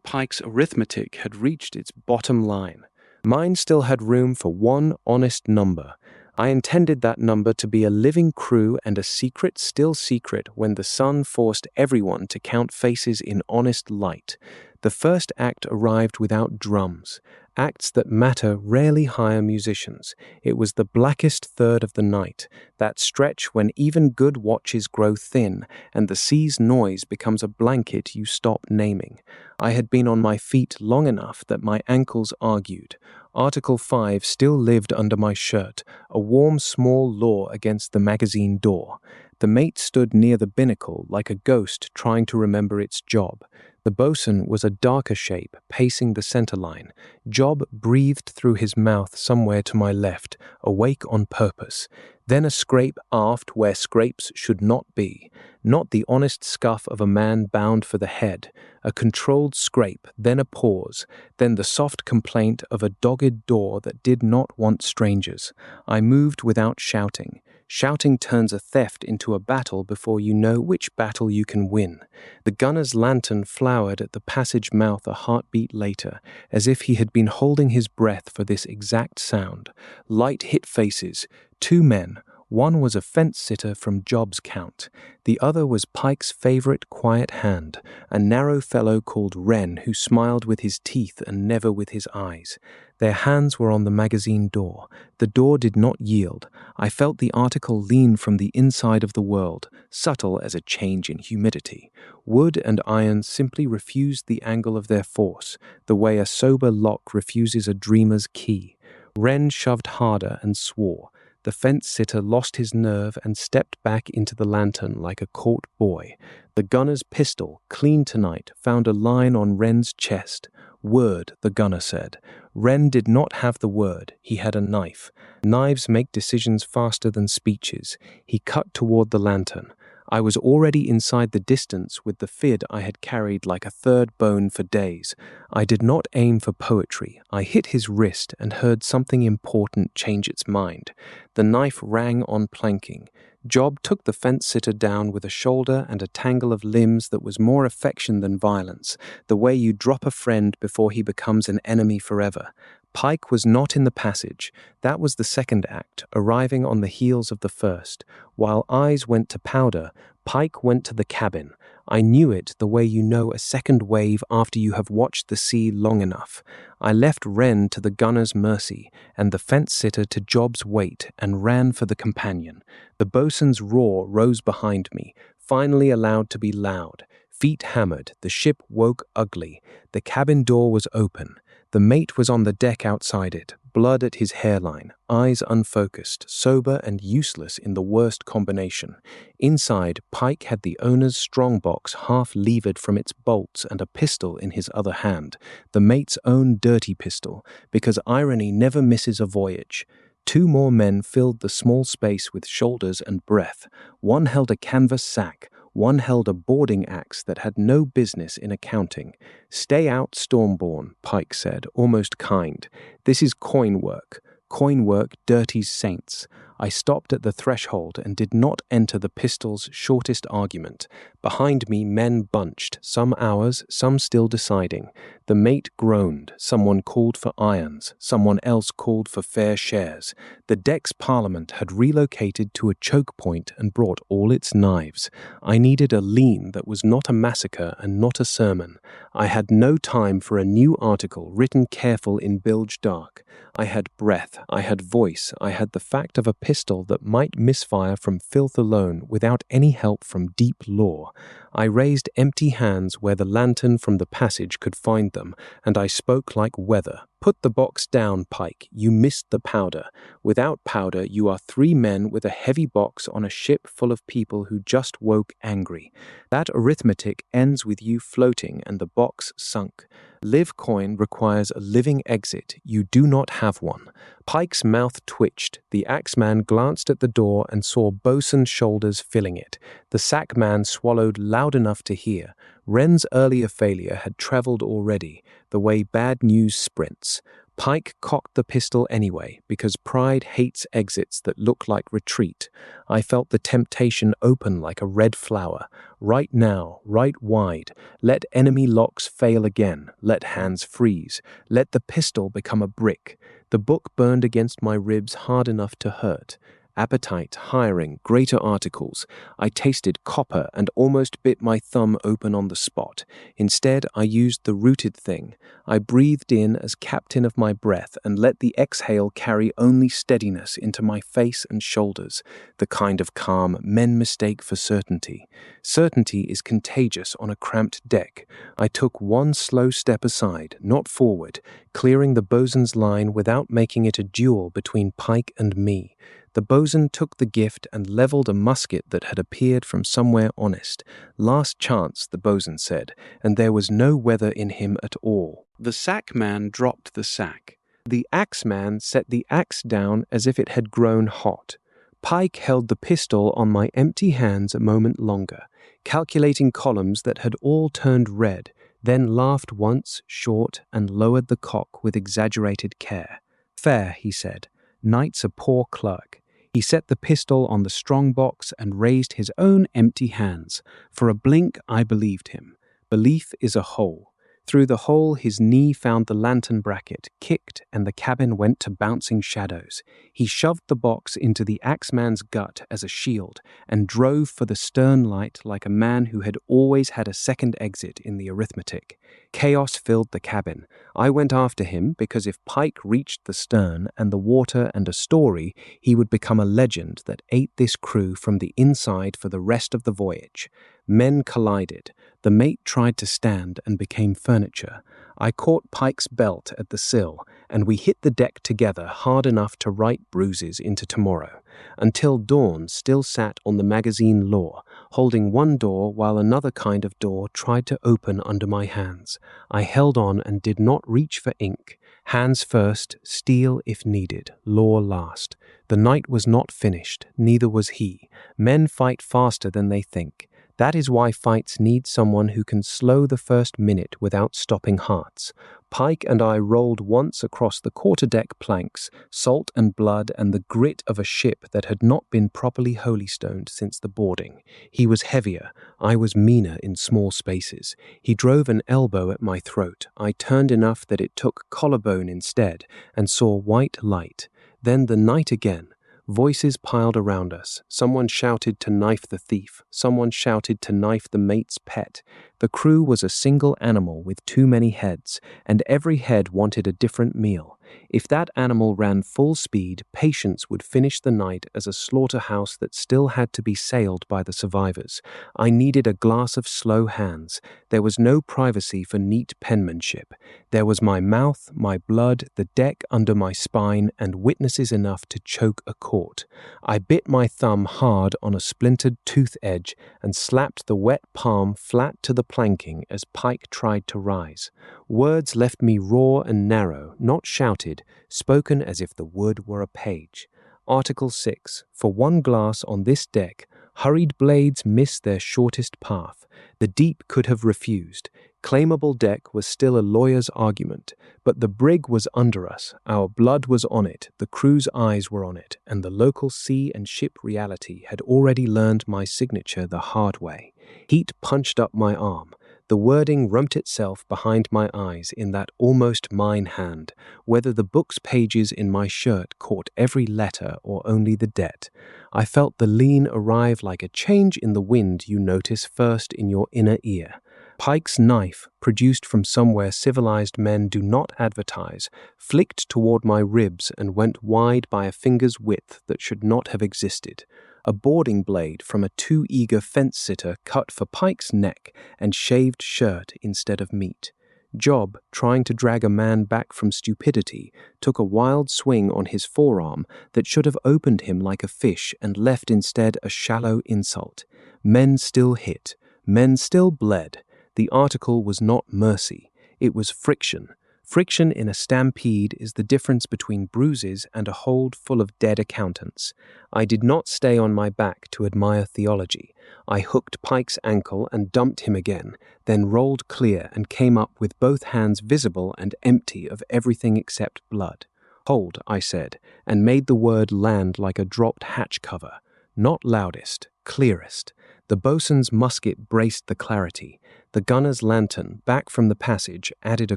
Pike's arithmetic had reached its bottom line. Mine still had room for one honest number. I intended that number to be a living crew and a secret still secret when the sun forced everyone to count faces in honest light. The first act arrived without drums. Acts that matter rarely hire musicians. It was the blackest third of the night, that stretch when even good watches grow thin and the sea's noise becomes a blanket you stop naming. I had been on my feet long enough that my ankles argued. Article 5 still lived under my shirt, a warm small law against the magazine door. The mate stood near the binnacle like a ghost trying to remember its job. The bosun was a darker shape, pacing the center line. Job breathed through his mouth somewhere to my left, awake on purpose. Then a scrape aft where scrapes should not be. Not the honest scuff of a man bound for the head. A controlled scrape, then a pause, then the soft complaint of a dogged door that did not want strangers. I moved without shouting. Shouting turns a theft into a battle before you know which battle you can win. The gunner's lantern flowered at the passage mouth a heartbeat later, as if he had been holding his breath for this exact sound. Light hit faces. 2 men. One was a fence-sitter from Job's count. The other was Pike's favorite quiet hand, a narrow fellow called Wren who smiled with his teeth and never with his eyes. Their hands were on the magazine door. The door did not yield. I felt the article lean from the inside of the world, subtle as a change in humidity. Wood and iron simply refused the angle of their force, the way a sober lock refuses a dreamer's key. Wren shoved harder and swore. The fence-sitter lost his nerve and stepped back into the lantern like a caught boy. The gunner's pistol, clean tonight, found a line on Wren's chest. Word, the gunner said. Wren did not have the word. He had a knife. Knives make decisions faster than speeches. He cut toward the lantern. I was already inside the distance with the fid I had carried like a third bone for days. I did not aim for poetry. I hit his wrist and heard something important change its mind. The knife rang on planking. Job took the fence-sitter down with a shoulder and a tangle of limbs that was more affection than violence, the way you drop a friend before he becomes an enemy forever. Pike was not in the passage. That was the second act, arriving on the heels of the first. While eyes went to powder, Pike went to the cabin. I knew it the way you know a second wave after you have watched the sea long enough. I left Wren to the gunner's mercy and the fence-sitter to Job's weight and ran for the companion. The bosun's roar rose behind me, finally allowed to be loud. Feet hammered, the ship woke ugly. The cabin door was open. The mate was on the deck outside it, blood at his hairline, eyes unfocused, sober and useless in the worst combination. Inside, Pike had the owner's strongbox half levered from its bolts and a pistol in his other hand, the mate's own dirty pistol, because irony never misses a voyage. 2 more men filled the small space with shoulders and breath. One held a canvas sack. One held a boarding axe that had no business in accounting. "Stay out, Stormborn," Pike said, almost kind. "This is coin work. Coin work dirties saints." I stopped at the threshold and did not enter the pistol's shortest argument. Behind me, men bunched, some hours, some still deciding. The mate groaned. Someone called for irons. Someone else called for fair shares. The deck's parliament had relocated to a choke point and brought all its knives. I needed a lean that was not a massacre and not a sermon. I had no time for a new article written careful in bilge dark. I had breath, I had voice, I had the fact of a pistol that might misfire from filth alone without any help from deep lore. I raised empty hands where the lantern from the passage could find them, and I spoke like weather. Put the box down, Pike. You missed the powder. Without powder, you are 3 men with a heavy box on a ship full of people who just woke angry. That arithmetic ends with you floating and the box sunk. Live coin requires a living exit. You do not have one. Pike's mouth twitched. The axeman glanced at the door and saw bosun's shoulders filling it. The sackman swallowed loud enough to hear. Wren's earlier failure had traveled already, the way bad news sprints. Pike cocked the pistol anyway, because pride hates exits that look like retreat. I felt the temptation open like a red flower. Right now, right wide. Let enemy locks fail again. Let hands freeze. Let the pistol become a brick. The book burned against my ribs hard enough to hurt. Appetite, hiring, greater articles. I tasted copper and almost bit my thumb open on the spot. Instead, I used the rooted thing. I breathed in as captain of my breath and let the exhale carry only steadiness into my face and shoulders, the kind of calm men mistake for certainty. Certainty is contagious on a cramped deck. I took one slow step aside, not forward, clearing the bosun's line without making it a duel between Pike and me. The bosun took the gift and leveled a musket that had appeared from somewhere honest. Last chance, the bosun said, and there was no weather in him at all. The sackman dropped the sack. The axeman set the axe down as if it had grown hot. Pike held the pistol on my empty hands a moment longer, calculating columns that had all turned red, then laughed once, short, and lowered the cock with exaggerated care. Fair, he said. Knight's a poor clerk. He set the pistol on the strong box and raised his own empty hands. For a blink, I believed him. Belief is a hole. Through the hole, his knee found the lantern bracket, kicked, and the cabin went to bouncing shadows. He shoved the box into the axeman's gut as a shield and drove for the stern light like a man who had always had a second exit in the arithmetic. Chaos filled the cabin. I went after him because if Pike reached the stern and the water and a story, he would become a legend that ate this crew from the inside for the rest of the voyage. Men collided. The mate tried to stand and became furniture. I caught Pike's belt at the sill, and we hit the deck together hard enough to write bruises into tomorrow. Until dawn still sat on the magazine law, holding one door while another kind of door tried to open under my hands. I held on and did not reach for ink. Hands first, steel if needed, law last. The night was not finished, neither was he. Men fight faster than they think. That is why fights need someone who can slow the first minute without stopping hearts. Pike and I rolled once across the quarterdeck planks, salt and blood and the grit of a ship that had not been properly holystoned since the boarding. He was heavier, I was meaner in small spaces. He drove an elbow at my throat. I turned enough that it took collarbone instead, and saw white light. Then the night again. Voices piled around us. Someone shouted to knife the thief. Someone shouted to knife the mate's pet. The crew was a single animal with too many heads, and every head wanted a different meal. If that animal ran full speed, patience would finish the night as a slaughterhouse that still had to be sailed by the survivors. I needed a glass of slow hands. There was no privacy for neat penmanship. There was my mouth, my blood, the deck under my spine, and witnesses enough to choke a court. I bit my thumb hard on a splintered tooth edge and slapped the wet palm flat to the planking as Pike tried to rise. Words left me raw and narrow, not shouted, spoken as if the wood were a page. Article 6. For one glass on this deck, hurried blades miss their shortest path. The deep could have refused. Claimable deck was still a lawyer's argument, but the brig was under us, our blood was on it, the crew's eyes were on it, and the local sea and ship reality had already learned my signature the hard way. Heat punched up my arm. The wording rumped itself behind my eyes in that almost mine hand, whether the book's pages in my shirt caught every letter or only the debt. I felt the lean arrive like a change in the wind you notice first in your inner ear. Pike's knife, produced from somewhere civilized men do not advertise, flicked toward my ribs and went wide by a finger's width that should not have existed. A boarding blade from a too-eager fence-sitter cut for Pike's neck and shaved shirt instead of meat. Job, trying to drag a man back from stupidity, took a wild swing on his forearm that should have opened him like a fish and left instead a shallow insult. Men still hit. Men still bled. The article was not mercy. It was friction. Friction in a stampede is the difference between bruises and a hold full of dead accountants. I did not stay on my back to admire theology. I hooked Pike's ankle and dumped him again, then rolled clear and came up with both hands visible and empty of everything except blood. "Hold," I said, and made the word land like a dropped hatch cover. Not loudest, clearest. The boatswain's musket braced the clarity. The gunner's lantern, back from the passage, added a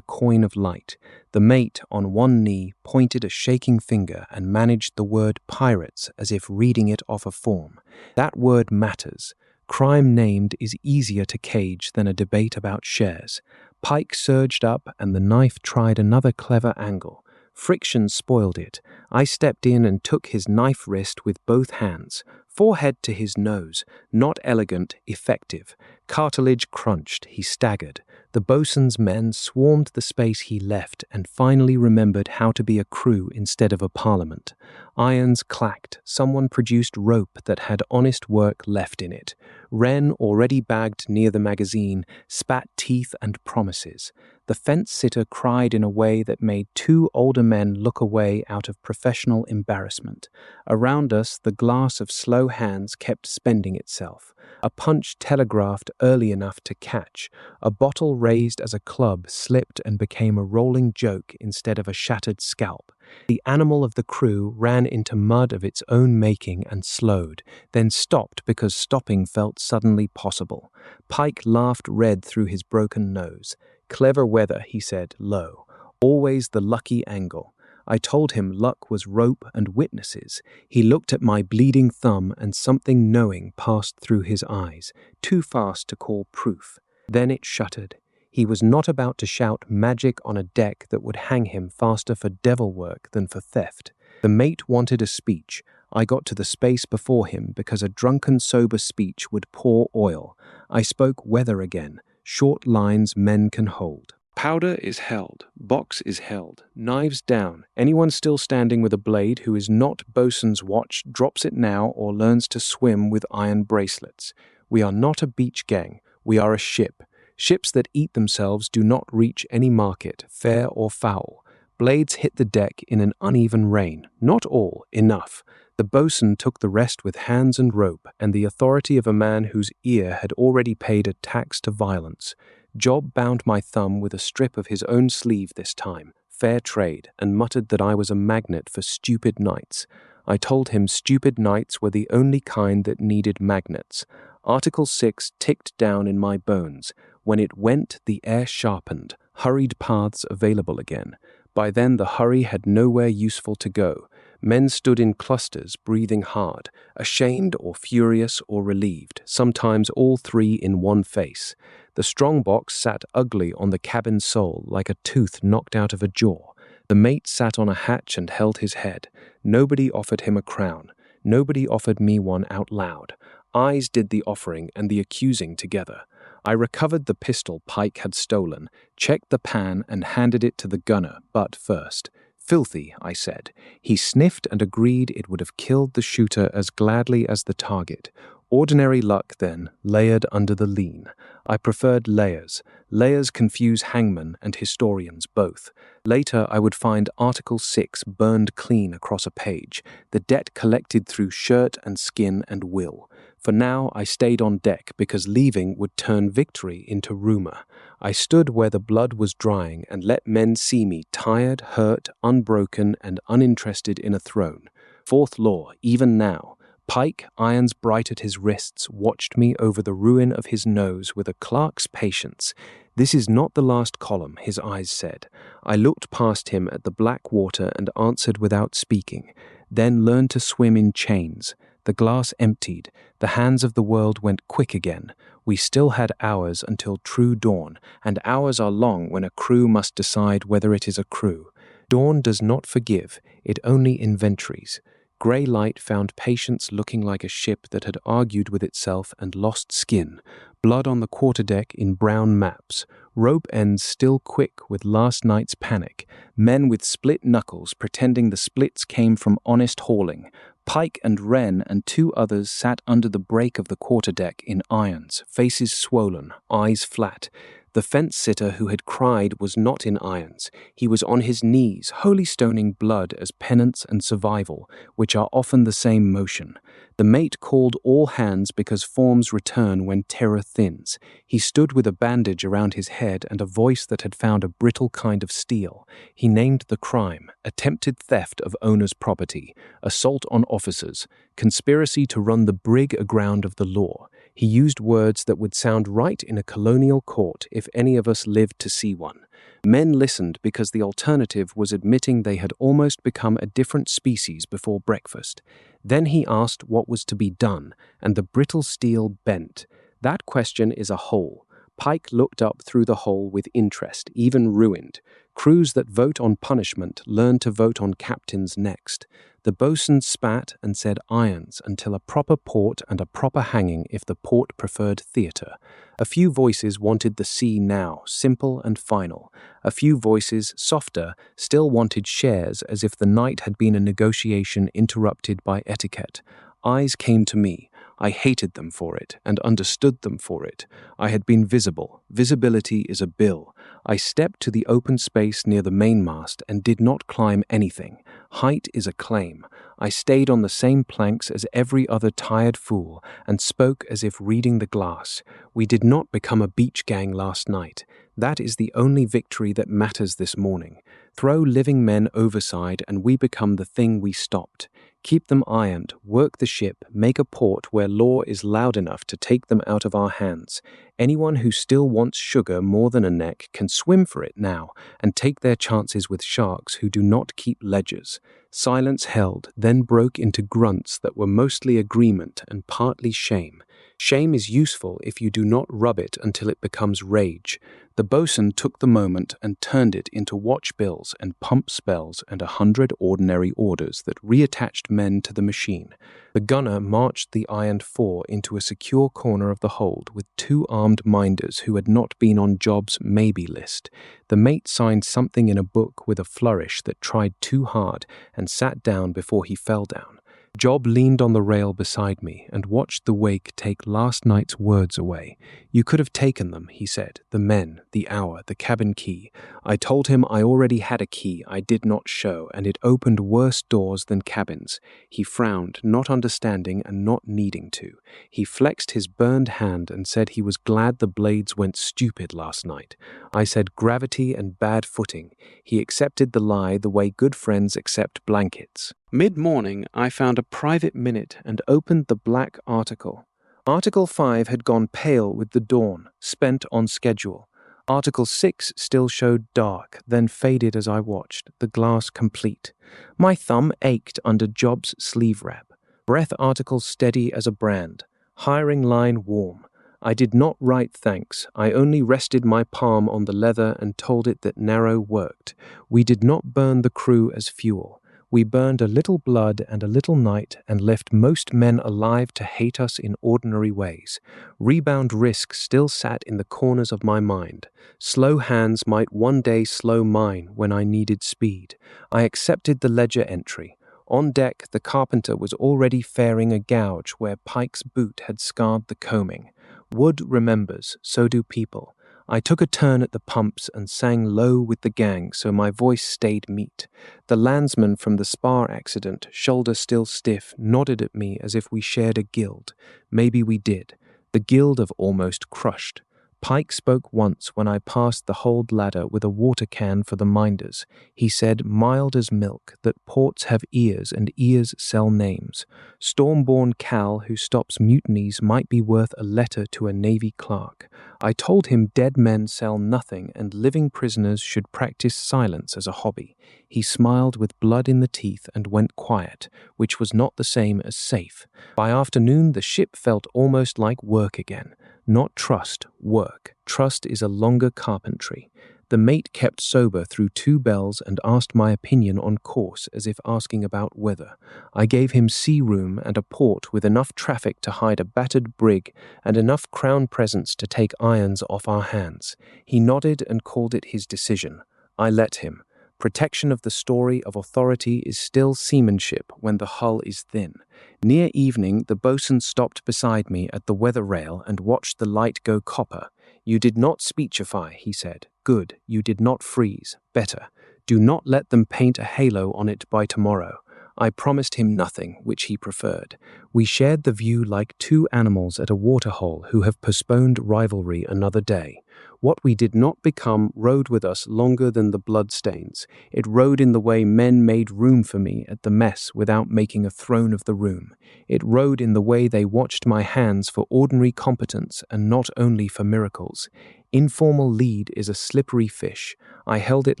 coin of light. The mate, on one knee, pointed a shaking finger and managed the word pirates as if reading it off a form. That word matters. Crime named is easier to cage than a debate about shares. Pike surged up and the knife tried another clever angle. Friction spoiled it. I stepped in and took his knife wrist with both hands. Forehead to his nose. Not elegant, effective. Cartilage crunched. He staggered. The boatswain's men swarmed the space he left and finally remembered how to be a crew instead of a parliament. Irons clacked. Someone produced rope that had honest work left in it. Wren, already bagged near the magazine, spat teeth and promises. The fence-sitter cried in a way that made two older men look away out of professional embarrassment. Around us, the glass of slow hands kept spending itself. A punch telegraphed early enough to catch. A bottle raised as a club slipped and became a rolling joke instead of a shattered scalp. The animal of the crew ran into mud of its own making and slowed, then stopped because stopping felt suddenly possible. Pike laughed red through his broken nose. "Clever weather," he said, low. "Always the lucky angle." I told him luck was rope and witnesses. He looked at my bleeding thumb and something knowing passed through his eyes, too fast to call proof. Then it shuttered. He was not about to shout magic on a deck that would hang him faster for devil work than for theft. The mate wanted a speech. I got to the space before him because a drunken sober speech would pour oil. I spoke weather again, short lines men can hold. "Powder is held, box is held, knives down. Anyone still standing with a blade who is not boatswain's watch drops it now or learns to swim with iron bracelets. We are not a beach gang, we are a ship. Ships that eat themselves do not reach any market, fair or foul. Blades hit the deck in an uneven rain. Not all, enough. The boatswain took the rest with hands and rope and the authority of a man whose ear had already paid a tax to violence. Job bound my thumb with a strip of his own sleeve this time, fair trade, and muttered that I was a magnet for stupid knights. I told him stupid knights were the only kind that needed magnets. Article 6 ticked down in my bones. When it went, the air sharpened, hurried paths available again. By then the hurry had nowhere useful to go. Men stood in clusters, breathing hard, ashamed or furious or relieved, sometimes all three in one face. The strong box sat ugly on the cabin sole like a tooth knocked out of a jaw. The mate sat on a hatch and held his head. Nobody offered him a crown. Nobody offered me one out loud. Eyes did the offering and the accusing together. I recovered the pistol Pike had stolen, checked the pan and handed it to the gunner, but first. "Filthy," I said. He sniffed and agreed it would have killed the shooter as gladly as the target. Ordinary luck, then, layered under the lean. I preferred layers. Layers confuse hangmen and historians both. Later, I would find Article 6 burned clean across a page, the debt collected through shirt and skin and will. For now, I stayed on deck because leaving would turn victory into rumor. I stood where the blood was drying and let men see me tired, hurt, unbroken, and uninterested in a throne. Fourth law, even now. Pike, irons bright at his wrists, watched me over the ruin of his nose with a clerk's patience. "This is not the last column," his eyes said. I looked past him at the black water and answered without speaking. Then learned to swim in chains. The glass emptied. The hands of the world went quick again. We still had hours until true dawn, and hours are long when a crew must decide whether it is a crew. Dawn does not forgive, it only inventories. Grey light found Patience looking like a ship that had argued with itself and lost skin. Blood on the quarterdeck in brown maps, rope ends still quick with last night's panic, men with split knuckles pretending the splits came from honest hauling. Pike and Wren and two others sat under the break of the quarterdeck in irons, faces swollen, eyes flat. The fence-sitter who had cried was not in irons. He was on his knees, holy stoning blood as penance and survival, which are often the same motion. The mate called all hands because forms return when terror thins. He stood with a bandage around his head and a voice that had found a brittle kind of steel. He named the crime: attempted theft of owner's property, assault on officers, conspiracy to run the brig aground of the law. He used words that would sound right in a colonial court if any of us lived to see one. Men listened because the alternative was admitting they had almost become a different species before breakfast. Then he asked what was to be done, and the brittle steel bent. That question is a hole. Pike looked up through the hole with interest, even ruined. Crews that vote on punishment learn to vote on captains next. The boatswain spat and said irons until a proper port and a proper hanging if the port preferred theatre. A few voices wanted the sea now, simple and final. A few voices, softer, still wanted shares as if the night had been a negotiation interrupted by etiquette. Eyes came to me. I hated them for it and understood them for it. I had been visible. Visibility is a bill. I stepped to the open space near the mainmast and did not climb anything. Height is a claim. I stayed on the same planks as every other tired fool and spoke as if reading the glass. We did not become a beach gang last night. That is the only victory that matters this morning. Throw living men overside and we become the thing we stopped. Keep them ironed, work the ship, make a port where law is loud enough to take them out of our hands. Anyone who still wants sugar more than a neck can swim for it now and take their chances with sharks who do not keep ledgers. Silence held, then broke into grunts that were mostly agreement and partly shame. Shame is useful if you do not rub it until it becomes rage. The boatswain took the moment and turned it into watch bills and pump spells and 100 ordinary orders that reattached men to the machine. The gunner marched the ironed four into a secure corner of the hold with two armed minders who had not been on Job's maybe list. The mate signed something in a book with a flourish that tried too hard and sat down before he fell down. Job leaned on the rail beside me and watched the wake take last night's words away. You could have taken them, he said, the men, the hour, the cabin key. I told him I already had a key I did not show, and it opened worse doors than cabins. He frowned, not understanding and not needing to. He flexed his burned hand and said he was glad the blades went stupid last night. I said gravity and bad footing. He accepted the lie the way good friends accept blankets. Mid-morning, I found a private minute and opened the black article. Article 5 had gone pale with the dawn, spent on schedule. Article 6 still showed dark, then faded as I watched, the glass complete. My thumb ached under Job's sleeve wrap. Breath article steady as a brand. Hiring line warm. I did not write thanks. I only rested my palm on the leather and told it that narrow worked. We did not burn the crew as fuel. We burned a little blood and a little night and left most men alive to hate us in ordinary ways. Rebound risk still sat in the corners of my mind. Slow hands might one day slow mine when I needed speed. I accepted the ledger entry. On deck, the carpenter was already fairing a gouge where Pike's boot had scarred the combing. Wood remembers, so do people. I took a turn at the pumps and sang low with the gang so my voice stayed meat. The landsman from the spar accident, shoulder still stiff, nodded at me as if we shared a guild. Maybe we did. The guild of almost crushed. Pike spoke once when I passed the hold ladder with a water can for the minders. He said, mild as milk, that ports have ears and ears sell names. Stormborn Cal who stops mutinies might be worth a letter to a Navy clerk. I told him dead men sell nothing and living prisoners should practice silence as a hobby. He smiled with blood in the teeth and went quiet, which was not the same as safe. By afternoon, the ship felt almost like work again. Not trust, work. Trust is a longer carpentry. The mate kept sober through 2 bells and asked my opinion on course as if asking about weather. I gave him sea room and a port with enough traffic to hide a battered brig and enough crown presence to take irons off our hands. He nodded and called it his decision. I let him. Protection of the story of authority is still seamanship when the hull is thin. Near evening, the boatswain stopped beside me at the weather rail and watched the light go copper. "You did not speechify," he said. "Good. You did not freeze. Better. Do not let them paint a halo on it by tomorrow." I promised him nothing, which he preferred. We shared the view like 2 animals at a waterhole who have postponed rivalry another day. What we did not become rode with us longer than the bloodstains. It rode in the way men made room for me at the mess without making a throne of the room. It rode in the way they watched my hands for ordinary competence and not only for miracles. Informal lead is a slippery fish. I held it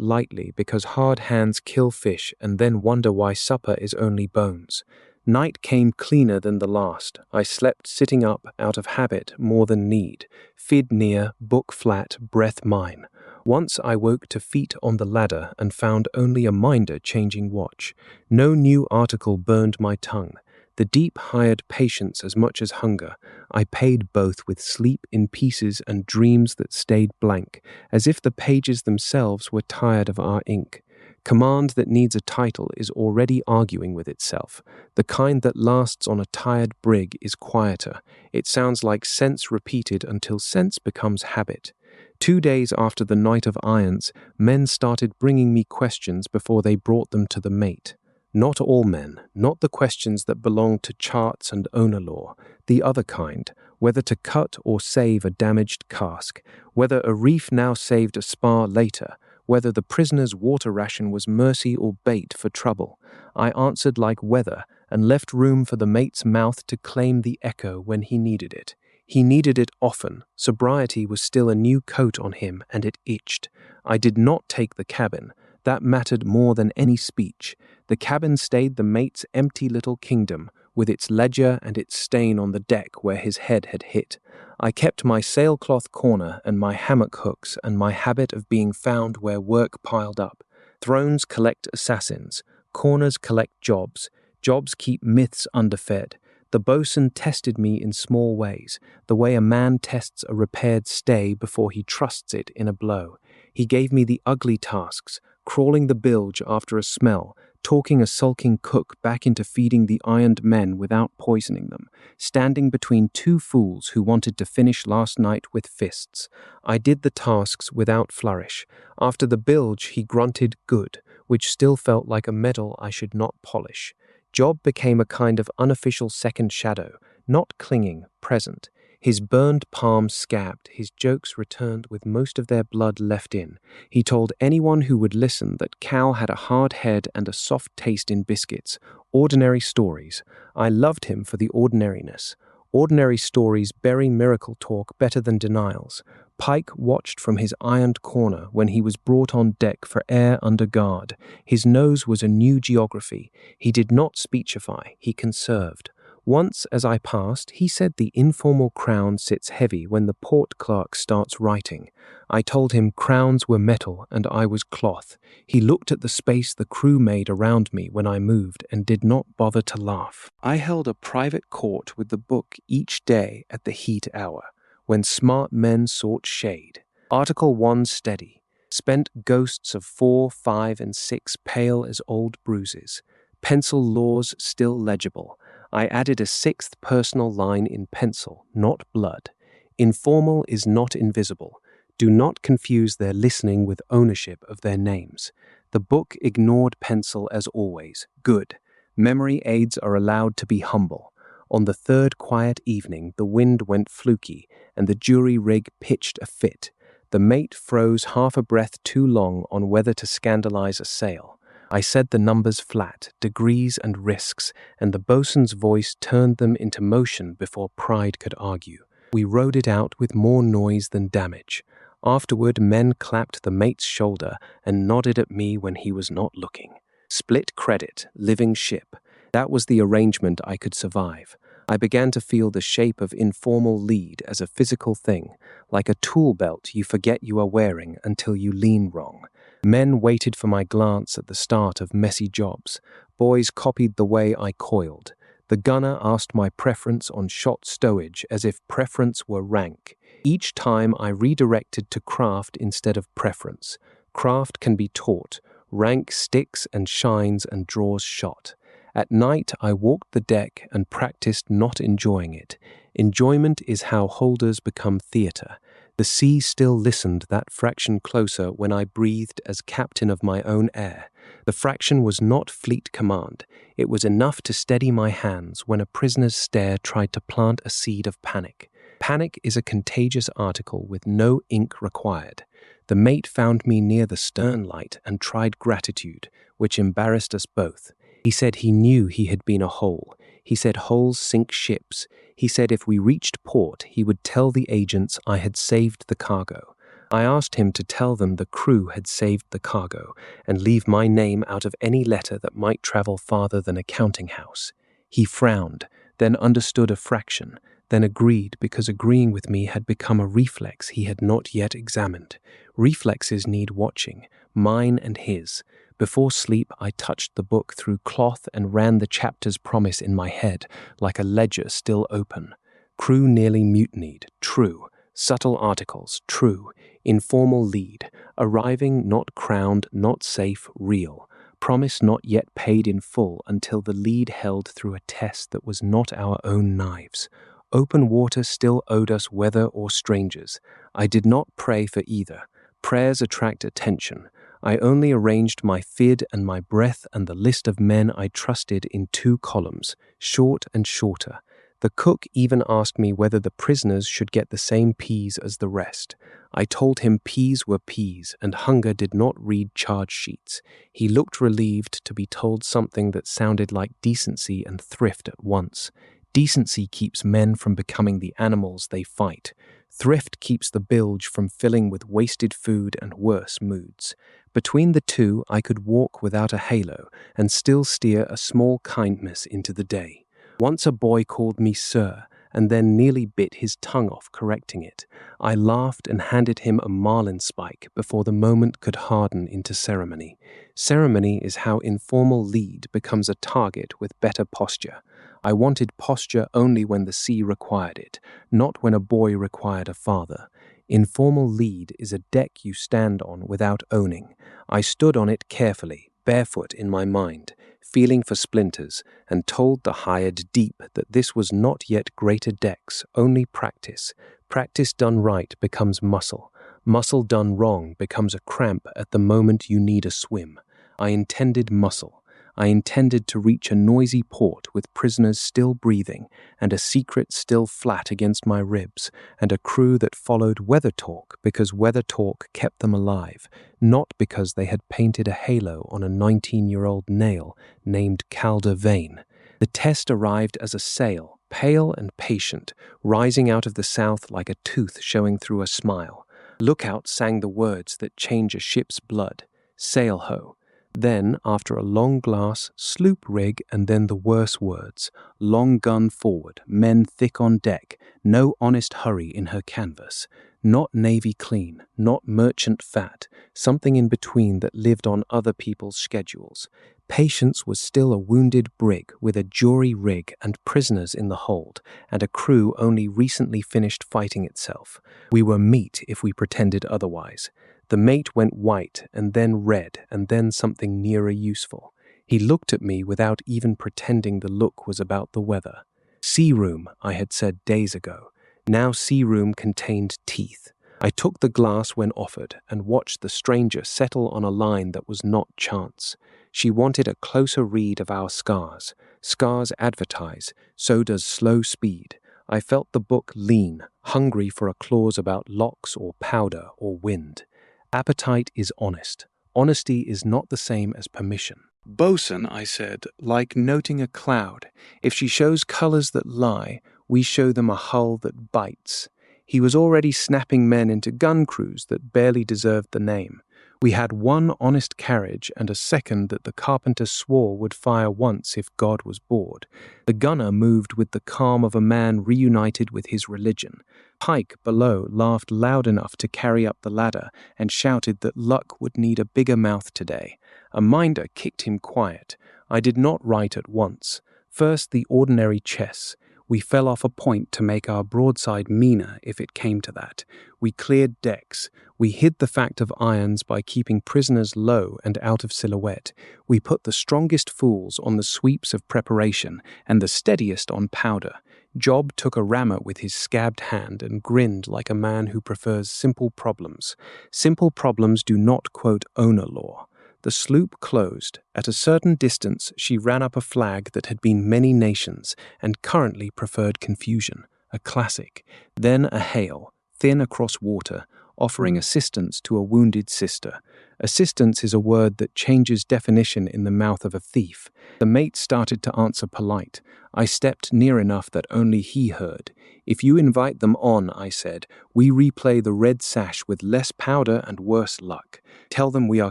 lightly because hard hands kill fish and then wonder why supper is only bones. Night came cleaner than the last. I slept sitting up out of habit more than need. Fid near, book flat, breath mine. Once I woke to feet on the ladder and found only a minder changing watch. No new article burned my tongue. The deep hired patience as much as hunger. I paid both with sleep in pieces and dreams that stayed blank, as if the pages themselves were tired of our ink. Command that needs a title is already arguing with itself. The kind that lasts on a tired brig is quieter. It sounds like sense repeated until sense becomes habit. 2 days after the night of irons, men started bringing me questions before they brought them to the mate. Not all men, not the questions that belong to charts and owner law, the other kind, whether to cut or save a damaged cask, whether a reef now saved a spar later, whether the prisoner's water ration was mercy or bait for trouble. I answered like weather and left room for the mate's mouth to claim the echo when he needed it. He needed it often. Sobriety was still a new coat on him, and it itched. I did not take the cabin. That mattered more than any speech. The cabin stayed the mate's empty little kingdom, with its ledger and its stain on the deck where his head had hit. I kept my sailcloth corner and my hammock hooks and my habit of being found where work piled up. Thrones collect assassins. Corners collect jobs. Jobs keep myths underfed. The boatswain tested me in small ways, the way a man tests a repaired stay before he trusts it in a blow. He gave me the ugly tasks, crawling the bilge after a smell, talking a sulking cook back into feeding the ironed men without poisoning them, standing between 2 fools who wanted to finish last night with fists. I did the tasks without flourish. After the bilge, he grunted good, which still felt like a medal I should not polish. Job became a kind of unofficial second shadow, not clinging, present. His burned palm scabbed, his jokes returned with most of their blood left in. He told anyone who would listen that Cal had a hard head and a soft taste in biscuits. Ordinary stories. I loved him for the ordinariness. Ordinary stories bury miracle talk better than denials. Pike watched from his ironed corner when he was brought on deck for air under guard. His nose was a new geography. He did not speechify, he conserved. Once, as I passed, he said the informal crown sits heavy when the port clerk starts writing. I told him crowns were metal and I was cloth. He looked at the space the crew made around me when I moved and did not bother to laugh. I held a private court with the book each day at the heat hour, when smart men sought shade. Article 1 steady. Spent ghosts of 4, 5, and 6 pale as old bruises. Pencil laws still legible. I added a 6th personal line in pencil, not blood. Informal is not invisible. Do not confuse their listening with ownership of their names. The book ignored pencil as always. Good. Memory aids are allowed to be humble. On the 3rd quiet evening, the wind went fluky, and the jury rig pitched a fit. The mate froze half a breath too long on whether to scandalize a sail. I said the numbers flat, degrees and risks, and the boatswain's voice turned them into motion before pride could argue. We rode it out with more noise than damage. Afterward, men clapped the mate's shoulder and nodded at me when he was not looking. Split credit, living ship. That was the arrangement I could survive. I began to feel the shape of informal lead as a physical thing, like a tool belt you forget you are wearing until you lean wrong. Men waited for my glance at the start of messy jobs. Boys copied the way I coiled. The gunner asked my preference on shot stowage as if preference were rank. Each time I redirected to craft instead of preference. Craft can be taught. Rank sticks and shines and draws shot. At night, I walked the deck and practiced not enjoying it. Enjoyment is how holders become theatre. The sea still listened that fraction closer when I breathed as captain of my own air. The fraction was not fleet command. It was enough to steady my hands when a prisoner's stare tried to plant a seed of panic. Panic is a contagious article with no ink required. The mate found me near the stern light and tried gratitude, which embarrassed us both. He said he knew he had been a hole. He said holes sink ships. He said if we reached port, he would tell the agents I had saved the cargo. I asked him to tell them the crew had saved the cargo and leave my name out of any letter that might travel farther than a counting house. He frowned, then understood a fraction, then agreed because agreeing with me had become a reflex he had not yet examined. Reflexes need watching, mine and his. Before sleep, I touched the book through cloth and ran the chapter's promise in my head, like a ledger still open. Crew nearly mutinied, true. Subtle articles, true. Informal lead, arriving not crowned, not safe, real. Promise not yet paid in full until the lead held through a test that was not our own knives. Open water still owed us weather or strangers. I did not pray for either. Prayers attract attention. I only arranged my fid and my breath and the list of men I trusted in 2 columns, short and shorter. The cook even asked me whether the prisoners should get the same peas as the rest. I told him peas were peas, and hunger did not read charge sheets. He looked relieved to be told something that sounded like decency and thrift at once. Decency keeps men from becoming the animals they fight. Thrift keeps the bilge from filling with wasted food and worse moods. Between the two, I could walk without a halo and still steer a small kindness into the day. Once a boy called me sir, and then nearly bit his tongue off correcting it. I laughed and handed him a marlinspike before the moment could harden into ceremony. Ceremony is how informal lead becomes a target with better posture. I wanted posture only when the sea required it, not when a boy required a father. Informal lead is a deck you stand on without owning. I stood on it carefully, barefoot in my mind, feeling for splinters, and told the hired deep that this was not yet greater decks, only practice. Practice done right becomes muscle. Muscle done wrong becomes a cramp at the moment you need a swim. I intended muscle. I intended to reach a noisy port with prisoners still breathing and a secret still flat against my ribs and a crew that followed weather talk because weather talk kept them alive, not because they had painted a halo on a 19-year-old nail named Calder Vane. The test arrived as a sail, pale and patient, rising out of the south like a tooth showing through a smile. Lookout sang the words that change a ship's blood. Sail ho. Then, after a long glass, sloop rig, and then the worse words. Long gun forward, men thick on deck, no honest hurry in her canvas. Not navy clean, not merchant fat, something in between that lived on other people's schedules. Patience was still a wounded brig with a jury rig and prisoners in the hold, and a crew only recently finished fighting itself. We were meat if we pretended otherwise. The mate went white, and then red, and then something nearer useful. He looked at me without even pretending the look was about the weather. Sea room, I had said days ago. Now sea room contained teeth. I took the glass when offered, and watched the stranger settle on a line that was not chance. She wanted a closer read of our scars. Scars advertise, so does slow speed. I felt the book lean, hungry for a clause about locks or powder or wind. Appetite is honest. Honesty is not the same as permission. Bosun, I said, like noting a cloud. If she shows colors that lie, we show them a hull that bites. He was already snapping men into gun crews that barely deserved the name. We had one honest carriage and a second that the carpenter swore would fire once if God was bored. The gunner moved with the calm of a man reunited with his religion. Pike, below, laughed loud enough to carry up the ladder and shouted that luck would need a bigger mouth today. A minder kicked him quiet. I did not write at once. First, the ordinary chess. We fell off a point to make our broadside meaner if it came to that. We cleared decks. We hid the fact of irons by keeping prisoners low and out of silhouette. We put the strongest fools on the sweeps of preparation and the steadiest on powder. Job took a rammer with his scabbed hand and grinned like a man who prefers simple problems. Simple problems do not quote owner law. The sloop closed. At a certain distance, she ran up a flag that had been many nations and currently preferred confusion, a classic. Then a hail, thin across water, offering assistance to a wounded sister. Assistance is a word that changes definition in the mouth of a thief. The mate started to answer polite. I stepped near enough that only he heard. If you invite them on, I said, we replay the red sash with less powder and worse luck. Tell them we are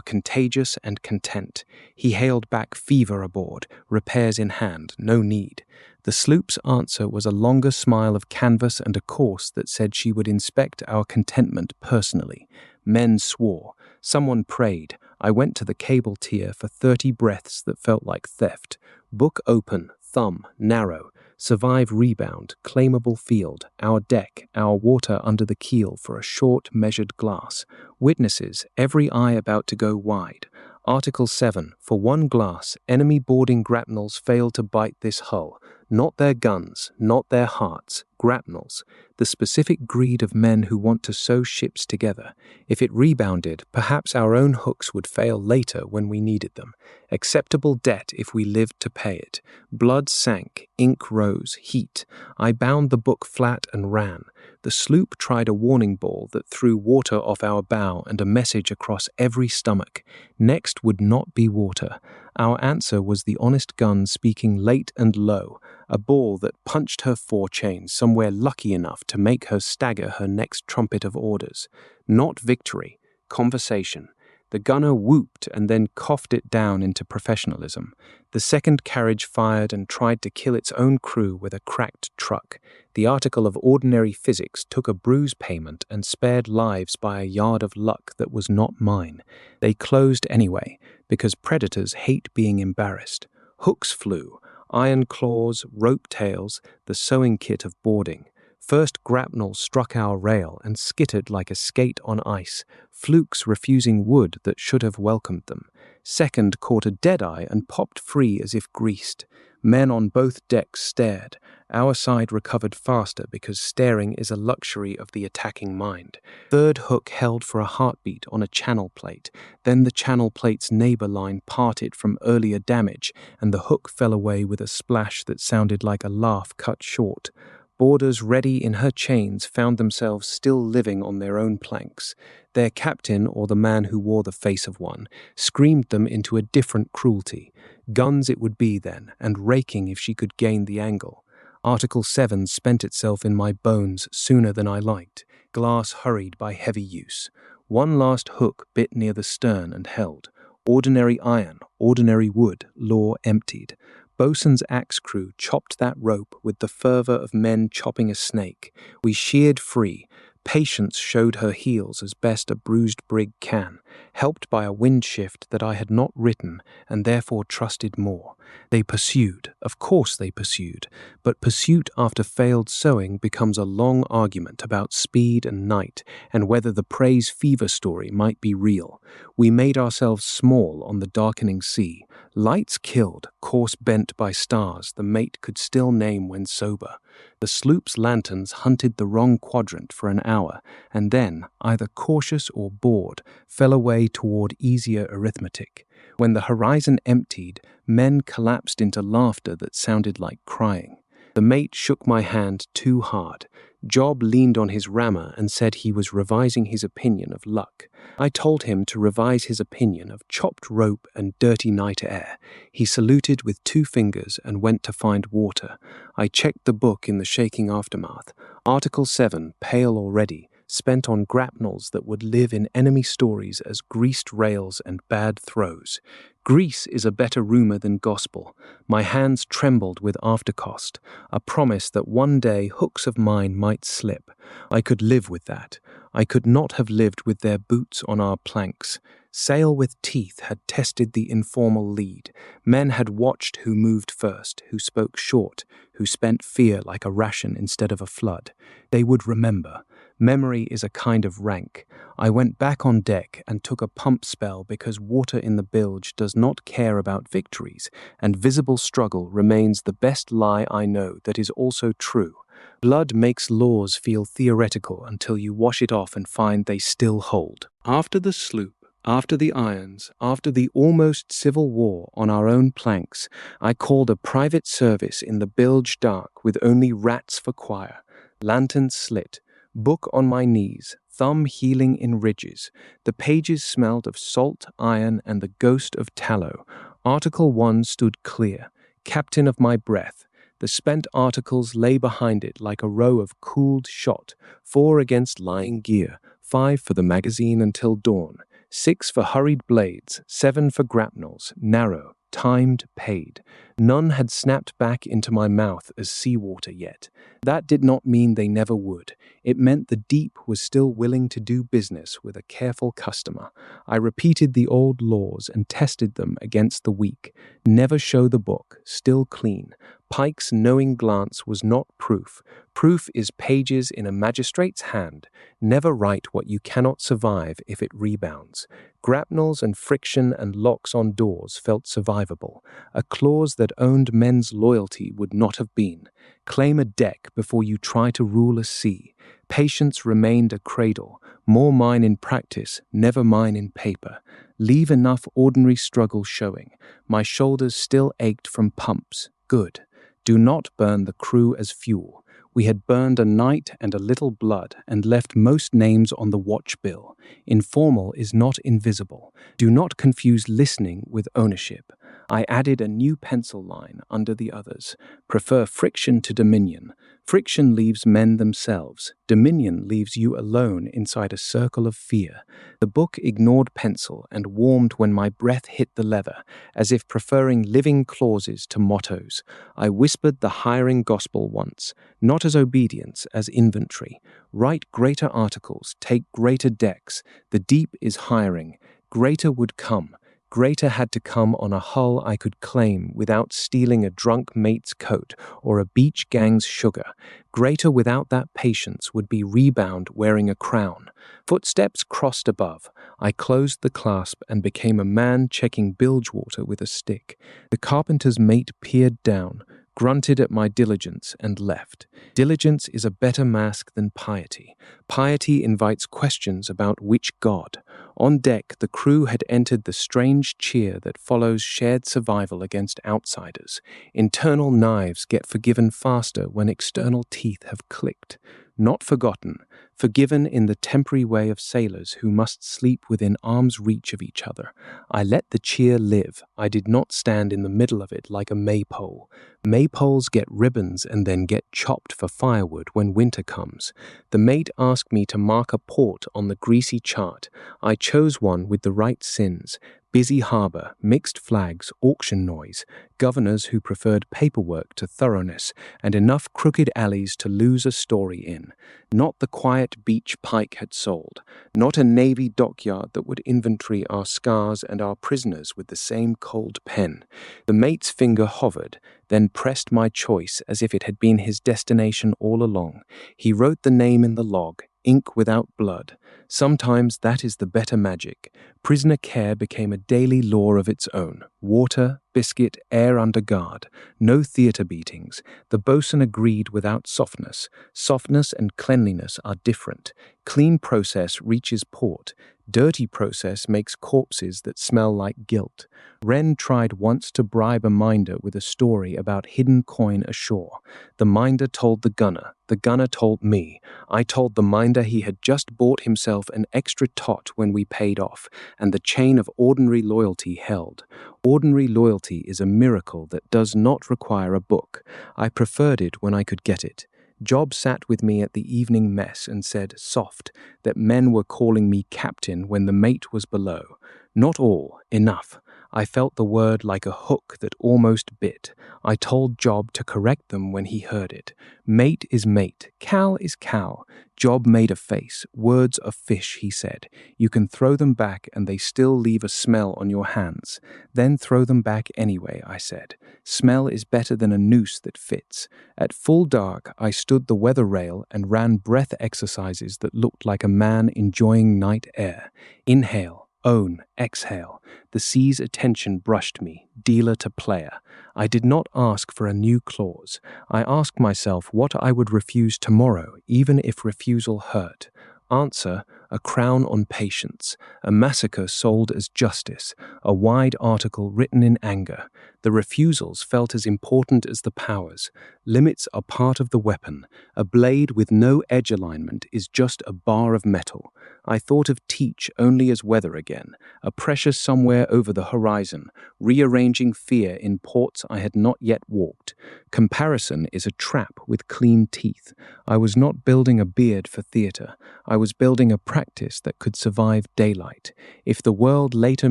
contagious and content. He hailed back fever aboard, repairs in hand, no need. The sloop's answer was a longer smile of canvas and a course that said she would inspect our contentment personally. Men swore. Someone prayed. I went to the cable tier for 30 breaths that felt like theft. Book open, thumb, narrow. Survive rebound, claimable field, our deck, our water under the keel for a short measured glass. Witnesses, every eye about to go wide. Article 7, for one glass, enemy boarding grapnels fail to bite this hull. Not their guns, not their hearts, grapnels. The specific greed of men who want to sew ships together. If it rebounded, perhaps our own hooks would fail later when we needed them. Acceptable debt if we lived to pay it. Blood sank, ink rose, heat. I bound the book flat and ran. The sloop tried a warning ball that threw water off our bow and a message across every stomach. Next would not be water. Our answer was the honest gun speaking late and low, a ball that punched her forechain somewhere lucky enough to make her stagger her next trumpet of orders. Not victory, conversation. The gunner whooped and then coughed it down into professionalism. The second carriage fired and tried to kill its own crew with a cracked truck. The article of ordinary physics took a bruise payment and spared lives by a yard of luck that was not mine. They closed anyway, because predators hate being embarrassed. Hooks flew, iron claws, rope tails, the sewing kit of boarding. First grapnel struck our rail and skittered like a skate on ice, flukes refusing wood that should have welcomed them. Second caught a deadeye and popped free as if greased. Men on both decks stared. Our side recovered faster because staring is a luxury of the attacking mind. Third hook held for a heartbeat on a channel plate. Then the channel plate's neighbor line parted from earlier damage, and the hook fell away with a splash that sounded like a laugh cut short. Boarders ready in her chains found themselves still living on their own planks. Their captain, or the man who wore the face of one, screamed them into a different cruelty. Guns it would be then, and raking if she could gain the angle. Article 7 spent itself in my bones sooner than I liked. Glass hurried by heavy use. One last hook bit near the stern and held. Ordinary iron, ordinary wood, law emptied. Bosun's axe crew chopped that rope with the fervor of men chopping a snake. We sheared free. Patience showed her heels as best a bruised brig can, helped by a wind shift that I had not written and therefore trusted more. They pursued, of course they pursued, but pursuit after failed sowing becomes a long argument about speed and night and whether the praise fever story might be real. We made ourselves small on the darkening sea. Lights killed, course bent by stars the mate could still name when sober. The sloop's lanterns hunted the wrong quadrant for an hour, and then, either cautious or bored, fell away toward easier arithmetic. When the horizon emptied, men collapsed into laughter that sounded like crying. The mate shook my hand too hard. Job leaned on his rammer and said he was revising his opinion of luck. I told him to revise his opinion of chopped rope and dirty night air. He saluted with 2 fingers and went to find water. I checked the book in the shaking aftermath. Article 7, pale already, spent on grapnels that would live in enemy stories as greased rails and bad throws. Grease is a better rumor than gospel. My hands trembled with aftercost, a promise that one day hooks of mine might slip. I could live with that. I could not have lived with their boots on our planks. Sail with teeth had tested the informal lead. Men had watched who moved first, who spoke short, who spent fear like a ration instead of a flood. They would remember. Memory is a kind of rank. I went back on deck and took a pump spell because water in the bilge does not care about victories, and visible struggle remains the best lie I know that is also true. Blood makes laws feel theoretical until you wash it off and find they still hold. After the sloop, after the irons, after the almost civil war on our own planks, I called a private service in the bilge dark with only rats for choir, lantern slit, book on my knees, thumb healing in ridges. The pages smelled of salt, iron, and the ghost of tallow. Article 1 stood clear, captain of my breath. The spent articles lay behind it like a row of cooled shot, 4 against lying gear, 5 for the magazine until dawn, 6 for hurried blades, 7 for grapnels, narrow, timed, paid. None had snapped back into my mouth as seawater yet. That did not mean they never would. It meant the deep was still willing to do business with a careful customer. I repeated the old laws and tested them against the weak. Never show the book, still clean. Pike's knowing glance was not proof. Proof is pages in a magistrate's hand. Never write what you cannot survive if it rebounds. Grapnels and friction and locks on doors felt survivable. A clause that owned men's loyalty would not have been. Claim a deck before you try to rule a sea. Patience remained a cradle, more mine in practice, never mine in paper. Leave enough ordinary struggle showing. My shoulders still ached from pumps. Good. Do not burn the crew as fuel. We had burned a night and a little blood and left most names on the watch bill. Informal is not invisible. Do not confuse listening with ownership. I added a new pencil line under the others. Prefer friction to dominion. Friction leaves men themselves. Dominion leaves you alone inside a circle of fear. The book ignored pencil and warmed when my breath hit the leather, as if preferring living clauses to mottos. I whispered the hiring gospel once, not as obedience, as inventory. Write greater articles, take greater decks. The deep is hiring. Greater would come. Greater had to come on a hull I could claim without stealing a drunk mate's coat or a beach gang's sugar. Greater without that patience would be rebound wearing a crown. Footsteps crossed above. I closed the clasp and became a man checking bilge water with a stick. The carpenter's mate peered down, grunted at my diligence, and left. Diligence is a better mask than piety. Piety invites questions about which God. On deck, the crew had entered the strange cheer that follows shared survival against outsiders. Internal knives get forgiven faster when external teeth have clicked. Not forgotten, forgiven in the temporary way of sailors who must sleep within arm's reach of each other. I let the cheer live. I did not stand in the middle of it like a maypole. Maypoles get ribbons and then get chopped for firewood when winter comes. The mate asked me to mark a port on the greasy chart. I chose one with the right sins. Busy harbor, mixed flags, auction noise, governors who preferred paperwork to thoroughness, and enough crooked alleys to lose a story in. Not the quiet beach Pike had sold. Not a Navy dockyard that would inventory our scars and our prisoners with the same cold pen. The mate's finger hovered, then pressed my choice as if it had been his destination all along. He wrote the name in the log, ink without blood. Sometimes that is the better magic. Prisoner care became a daily law of its own. Water, biscuit, air under guard. No theatre beatings. The boatswain agreed without softness. Softness and cleanliness are different. Clean process reaches port. Dirty process makes corpses that smell like guilt. Wren tried once to bribe a minder with a story about hidden coin ashore. The minder told the gunner told me. I told the minder he had just bought himself an extra tot when we paid off, and the chain of ordinary loyalty held. Ordinary loyalty is a miracle that does not require a book. I preferred it when I could get it. Job sat with me at the evening mess and said, soft, that men were calling me captain when the mate was below. Not all, enough. I felt the word like a hook that almost bit. I told Job to correct them when he heard it. Mate is mate, cow is cow. Job made a face. Words are fish, he said. You can throw them back and they still leave a smell on your hands. Then throw them back anyway, I said. Smell is better than a noose that fits. At full dark, I stood the weather rail and ran breath exercises that looked like a man enjoying night air. Inhale, own, exhale. The sea's attention brushed me, dealer to player. I did not ask for a new clause. I asked myself what I would refuse tomorrow, even if refusal hurt. Answer, a crown on patience, a massacre sold as justice, a wide article written in anger. The refusals felt as important as the powers. Limits are part of the weapon. A blade with no edge alignment is just a bar of metal. I thought of teach only as weather again, a pressure somewhere over the horizon, rearranging fear in ports I had not yet walked. Comparison is a trap with clean teeth. I was not building a beard for theatre. I was building a practice that could survive daylight. If the world later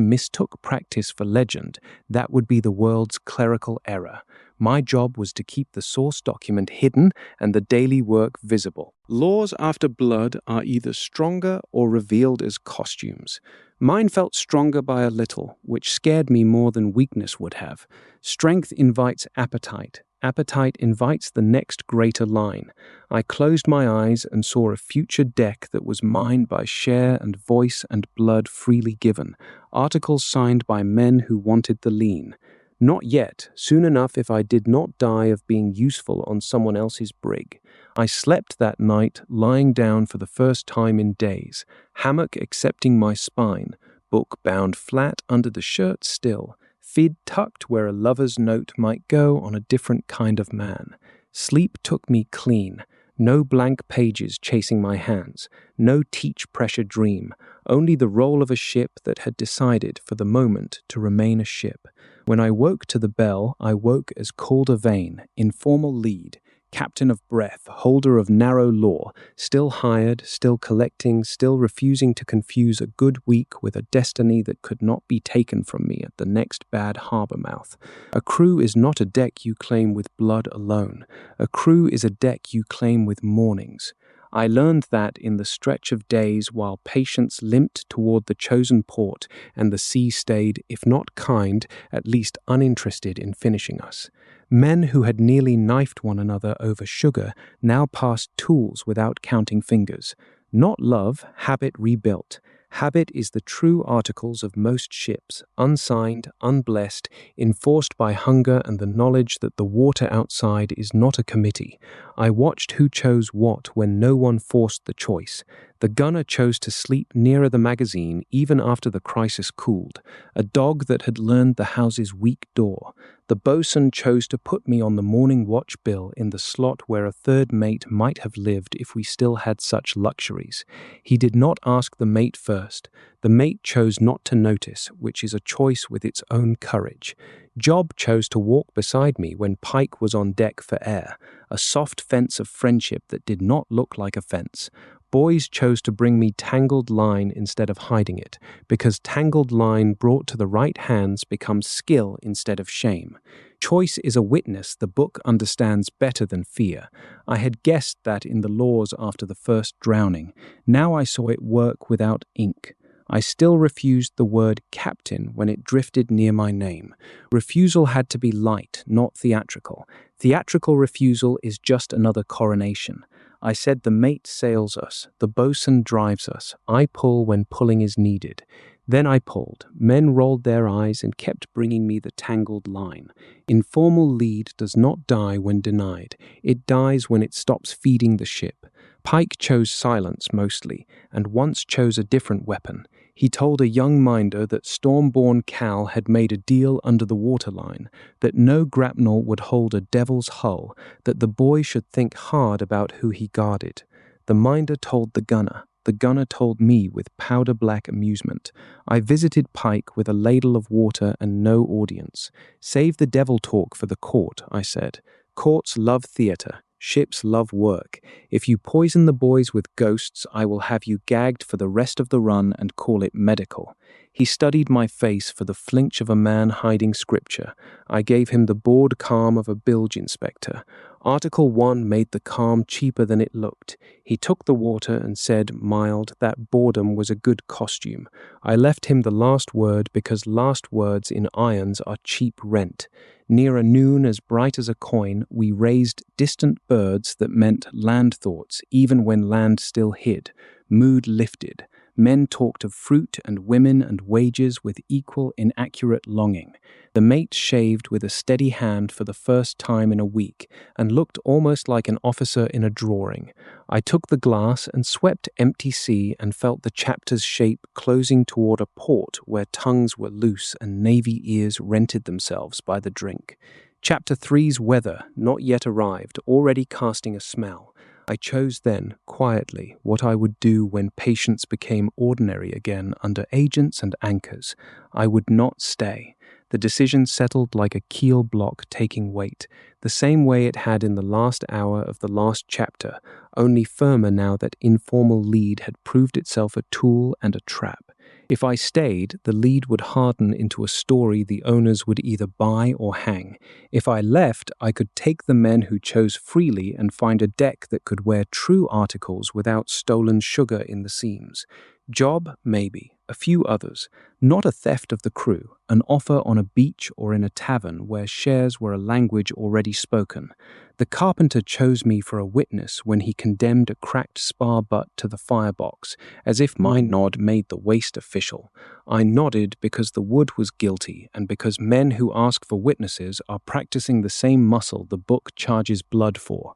mistook practice for legend, that would be the world's clerical error. My job was to keep the source document hidden and the daily work visible. Laws after blood are either stronger or revealed as costumes. Mine felt stronger by a little, which scared me more than weakness would have. Strength invites appetite. Appetite invites the next greater line. I closed my eyes and saw a future deck that was mine by share and voice and blood freely given. Articles signed by men who wanted the lean. Not yet, soon enough if I did not die of being useful on someone else's brig. I slept that night, lying down for the first time in days, hammock accepting my spine, book bound flat under the shirt still, fid tucked where a lover's note might go on a different kind of man. Sleep took me clean. No blank pages chasing my hands, no teach pressure dream, only the roll of a ship that had decided for the moment to remain a ship. When I woke to the bell, I woke as called a vein, informal lead, captain of breath, holder of narrow law, still hired, still collecting, still refusing to confuse a good week with a destiny that could not be taken from me at the next bad harbour mouth. A crew is not a deck you claim with blood alone. A crew is a deck you claim with mornings. I learned that in the stretch of days while patience limped toward the chosen port and the sea stayed, if not kind, at least uninterested in finishing us. Men who had nearly knifed one another over sugar now passed tools without counting fingers. Not love, habit rebuilt. Habit is the true articles of most ships, unsigned, unblessed, enforced by hunger and the knowledge that the water outside is not a committee. I watched who chose what when no one forced the choice. The gunner chose to sleep nearer the magazine even after the crisis cooled, a dog that had learned the house's weak door. The bosun chose to put me on the morning watch bill in the slot where a third mate might have lived if we still had such luxuries. He did not ask the mate first. The mate chose not to notice, which is a choice with its own courage. Job chose to walk beside me when Pike was on deck for air, a soft fence of friendship that did not look like a fence. Boys chose to bring me tangled line instead of hiding it, because tangled line brought to the right hands becomes skill instead of shame. Choice is a witness the book understands better than fear. I had guessed that in the laws after the first drowning. Now I saw it work without ink. I still refused the word captain when it drifted near my name. Refusal had to be light, not theatrical. Theatrical refusal is just another coronation. I said the mate sails us, the bosun drives us. I pull when pulling is needed. Then I pulled. Men rolled their eyes and kept bringing me the tangled line. Informal lead does not die when denied. It dies when it stops feeding the ship. Pike chose silence mostly, and once chose a different weapon. He told a young minder that storm-born Cal had made a deal under the waterline, that no grapnel would hold a devil's hull, that the boy should think hard about who he guarded. The minder told the gunner told me with powder-black amusement. I visited Pike with a ladle of water and no audience. Save the devil talk for the court, I said. Courts love theatre. Ships love work. If you poison the boys with ghosts, I will have you gagged for the rest of the run and call it medical. He studied my face for the flinch of a man hiding scripture. I gave him the bored calm of a bilge inspector. Article 1 made the calm cheaper than it looked. He took the water and said, mild, that boredom was a good costume. I left him the last word because last words in irons are cheap rent. Near a noon as bright as a coin, we raised distant birds that meant land thoughts, even when land still hid. Mood lifted. Men talked of fruit and women and wages with equal inaccurate longing. The mate shaved with a steady hand for the first time in a week and looked almost like an officer in a drawing. I took the glass and swept empty sea and felt the chapter's shape closing toward a port where tongues were loose and navy ears rented themselves by the drink. Chapter 3's weather, not yet arrived, already casting a smell. I chose then, quietly, what I would do when patience became ordinary again under agents and anchors. I would not stay. The decision settled like a keel block taking weight, the same way it had in the last hour of the last chapter, only firmer now that Informal Lead had proved itself a tool and a trap. If I stayed, the lead would harden into a story the owners would either buy or hang. If I left, I could take the men who chose freely and find a deck that could wear true articles without stolen sugar in the seams. Job, maybe. A few others. Not a theft of the crew, an offer on a beach or in a tavern where shares were a language already spoken. The carpenter chose me for a witness when he condemned a cracked spar butt to the firebox, as if my nod made the waste official. I nodded because the wood was guilty and because men who ask for witnesses are practicing the same muscle the book charges blood for.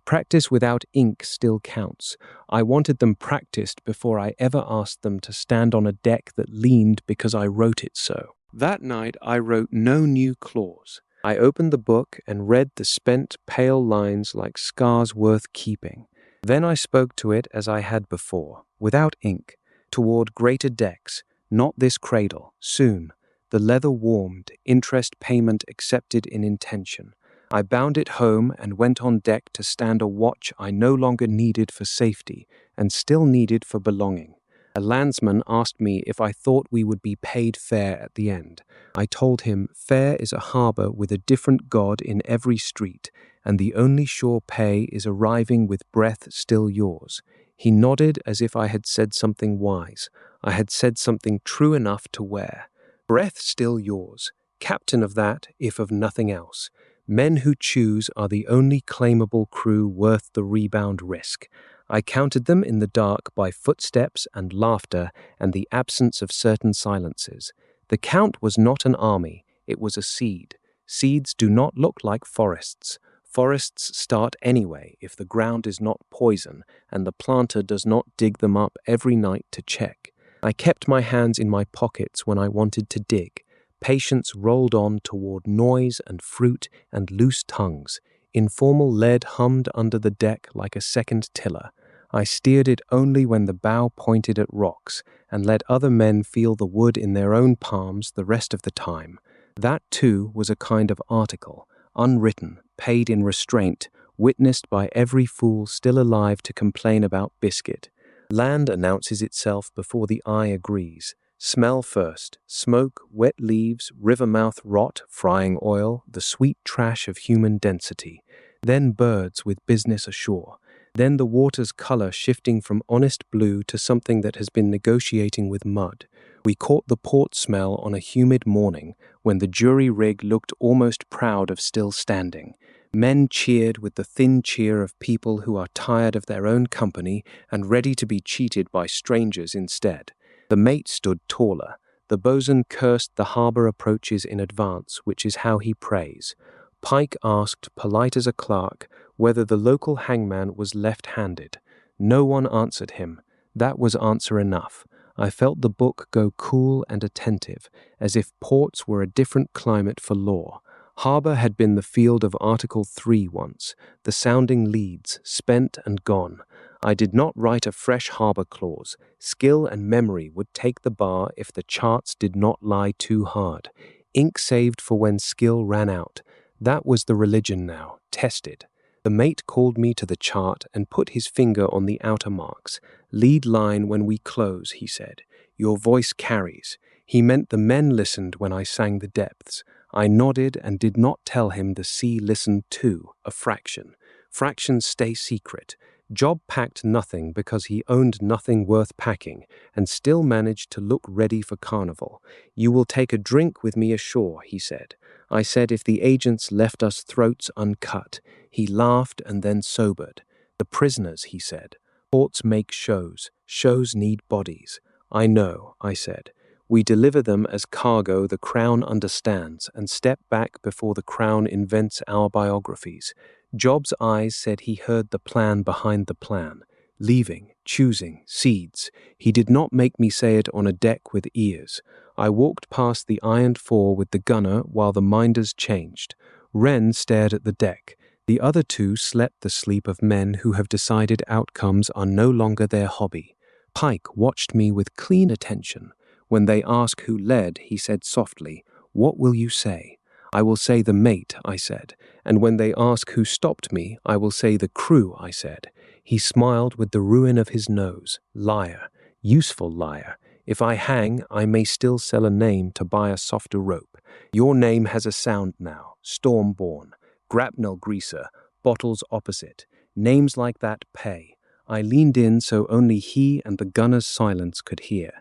Practice without ink still counts. I wanted them practiced before I ever asked them to stand on a deck that leaned because I wrote it so. That night I wrote no new clause. I opened the book and read the spent, pale lines like scars worth keeping. Then I spoke to it as I had before, without ink, toward greater decks, not this cradle, soon. The leather warmed, interest payment accepted in intention. I bound it home and went on deck to stand a watch I no longer needed for safety and still needed for belonging. A landsman asked me if I thought we would be paid fair at the end. I told him fair is a harbour with a different god in every street, and the only sure pay is arriving with breath still yours. He nodded as if I had said something wise. I had said something true enough to wear. Breath still yours. Captain of that, if of nothing else. Men who choose are the only claimable crew worth the rebound risk. I counted them in the dark by footsteps and laughter and the absence of certain silences. The count was not an army, it was a seed. Seeds do not look like forests. Forests start anyway if the ground is not poison and the planter does not dig them up every night to check. I kept my hands in my pockets when I wanted to dig. Patience rolled on toward noise and fruit and loose tongues. Informal lead hummed under the deck like a second tiller. I steered it only when the bow pointed at rocks, and let other men feel the wood in their own palms the rest of the time. That, too, was a kind of article, unwritten, paid in restraint, witnessed by every fool still alive to complain about biscuit. Land announces itself before the eye agrees. Smell first, smoke, wet leaves, river mouth rot, frying oil, the sweet trash of human density. Then birds with business ashore. Then the water's color shifting from honest blue to something that has been negotiating with mud. We caught the port smell on a humid morning when the jury rig looked almost proud of still standing. Men cheered with the thin cheer of people who are tired of their own company and ready to be cheated by strangers instead. The mate stood taller. The bosun cursed the harbour approaches in advance, which is how he prays. Pike asked, polite as a clerk, whether the local hangman was left-handed. No one answered him. That was answer enough. I felt the book go cool and attentive, as if ports were a different climate for law. Harbour had been the field of Article 3 once, the sounding leads, spent and gone. I did not write a fresh harbour clause. Skill and memory would take the bar if the charts did not lie too hard. Ink saved for when skill ran out. That was the religion now, tested. The The mate called me to the chart and put his finger on the outer marks. "Lead line when we close," he said. "Your voice carries." He meant the men listened when I sang the depths. I nodded and did not tell him the sea listened too, a fraction. Fractions stay secret. Job packed nothing because he owned nothing worth packing and still managed to look ready for carnival. "You will take a drink with me ashore," he said. I said if the agents left us throats uncut. He laughed and then sobered. "The prisoners," he said. "Ports make shows. Shows need bodies." "I know," I said. "We deliver them as cargo the Crown understands and step back before the Crown invents our biographies." Job's eyes said he heard the plan behind the plan. Leaving, choosing, seeds. He did not make me say it on a deck with ears. I walked past the ironed fore with the gunner while the minders changed. Wren stared at the deck. The other two slept the sleep of men who have decided outcomes are no longer their hobby. Pike watched me with clean attention. When they ask who led, he said softly, "What will you say?" "I will say the mate," I said. "And when they ask who stopped me, I will say the crew," I said. He smiled with the ruin of his nose. "Liar. Useful liar. If I hang, I may still sell a name to buy a softer rope. Your name has a sound now. Stormborn. Grapnel greaser. Bottles opposite. Names like that pay." I leaned in so only he and the gunner's silence could hear.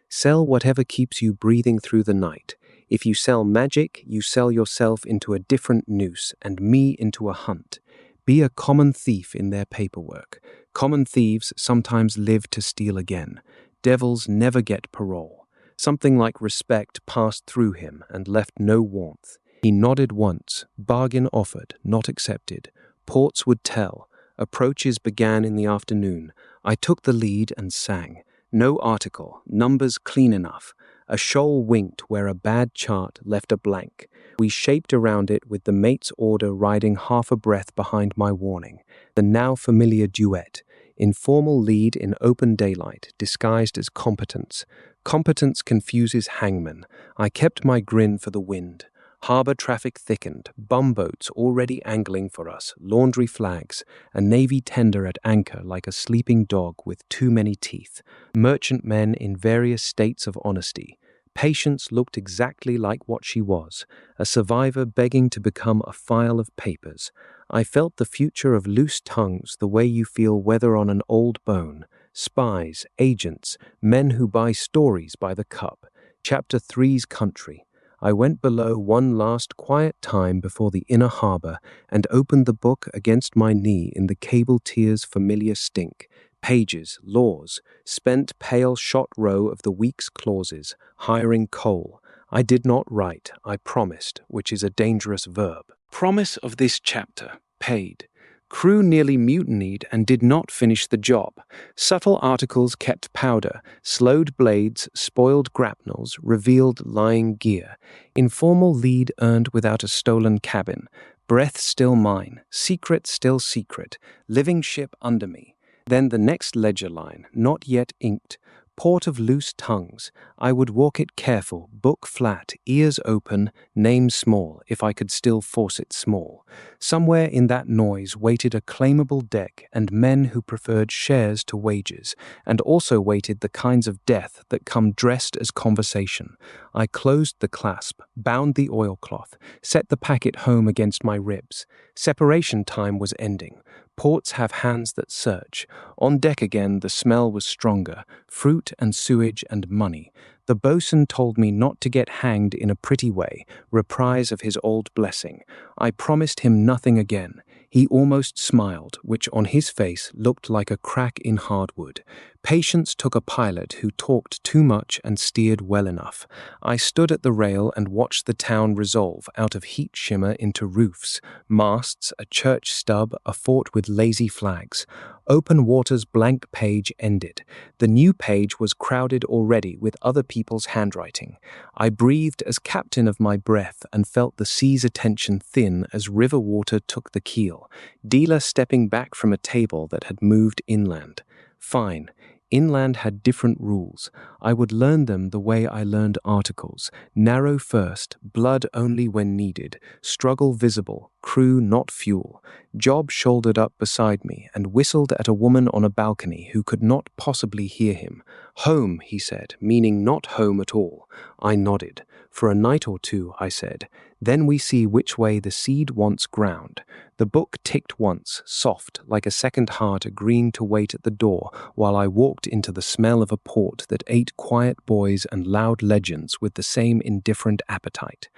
Sell whatever keeps you breathing through the night. If you sell magic, you sell yourself into a different noose and me into a hunt. Be a common thief in their paperwork. Common thieves sometimes live to steal again. Devils never get parole. Something like respect passed through him and left no warmth. He nodded once. Bargain offered, not accepted. Ports would tell. Approaches began in the afternoon. I took the lead and sang. No article, numbers clean enough. A shoal winked where a bad chart left a blank. We shaped around it with the mate's order riding half a breath behind my warning. The now familiar duet. Informal lead in open daylight, disguised as competence. Competence confuses hangmen. I kept my grin for the wind. Harbour traffic thickened, bumboats already angling for us, laundry flags, a navy tender at anchor like a sleeping dog with too many teeth, merchantmen in various states of honesty. Patience looked exactly like what she was, a survivor begging to become a file of papers. I felt the future of loose tongues the way you feel weather on an old bone. Spies, agents, men who buy stories by the cup. Chapter 3's country. I went below one last quiet time before the inner harbour and opened the book against my knee in the cable tier's familiar stink. Pages, laws, spent pale shot row of the week's clauses, hiring coal. I did not write, I promised, which is a dangerous verb. Promise of this chapter, paid. Crew nearly mutinied and did not finish the job. Subtle articles kept powder, slowed blades, spoiled grapnels, revealed lying gear. Informal lead earned without a stolen cabin. Breath still mine, secret still secret, living ship under me. Then the next ledger line, not yet inked. Port of loose tongues. I would walk it careful, book flat, ears open, name small, if I could still force it small. Somewhere in that noise waited a claimable deck and men who preferred shares to wages, and also waited the kinds of death that come dressed as conversation. I closed the clasp, bound the oilcloth, set the packet home against my ribs. Separation time was ending. Ports have hands that search. On deck again, the smell was stronger, fruit and sewage and money. The boatswain told me not to get hanged in a pretty way, reprise of his old blessing. I promised him nothing again. He almost smiled, which on his face looked like a crack in hardwood. Patience took a pilot who talked too much and steered well enough. I stood at the rail and watched the town resolve out of heat shimmer into roofs, masts, a church stub, a fort with lazy flags. Open water's blank page ended. The new page was crowded already with other people's handwriting. I breathed as captain of my breath and felt the sea's attention thin as river water took the keel. Dealer stepping back from a table that had moved inland. Fine. Inland had different rules. I would learn them the way I learned articles. Narrow first, blood only when needed, struggle visible, crew not fuel. Job shouldered up beside me and whistled at a woman on a balcony who could not possibly hear him. Home, he said, meaning not home at all. I nodded. For a night or two, I said. Then we see which way the seed wants ground. The book ticked once, soft, like a second heart agreeing to wait at the door while I walked into the smell of a port that ate quiet boys and loud legends with the same indifferent appetite.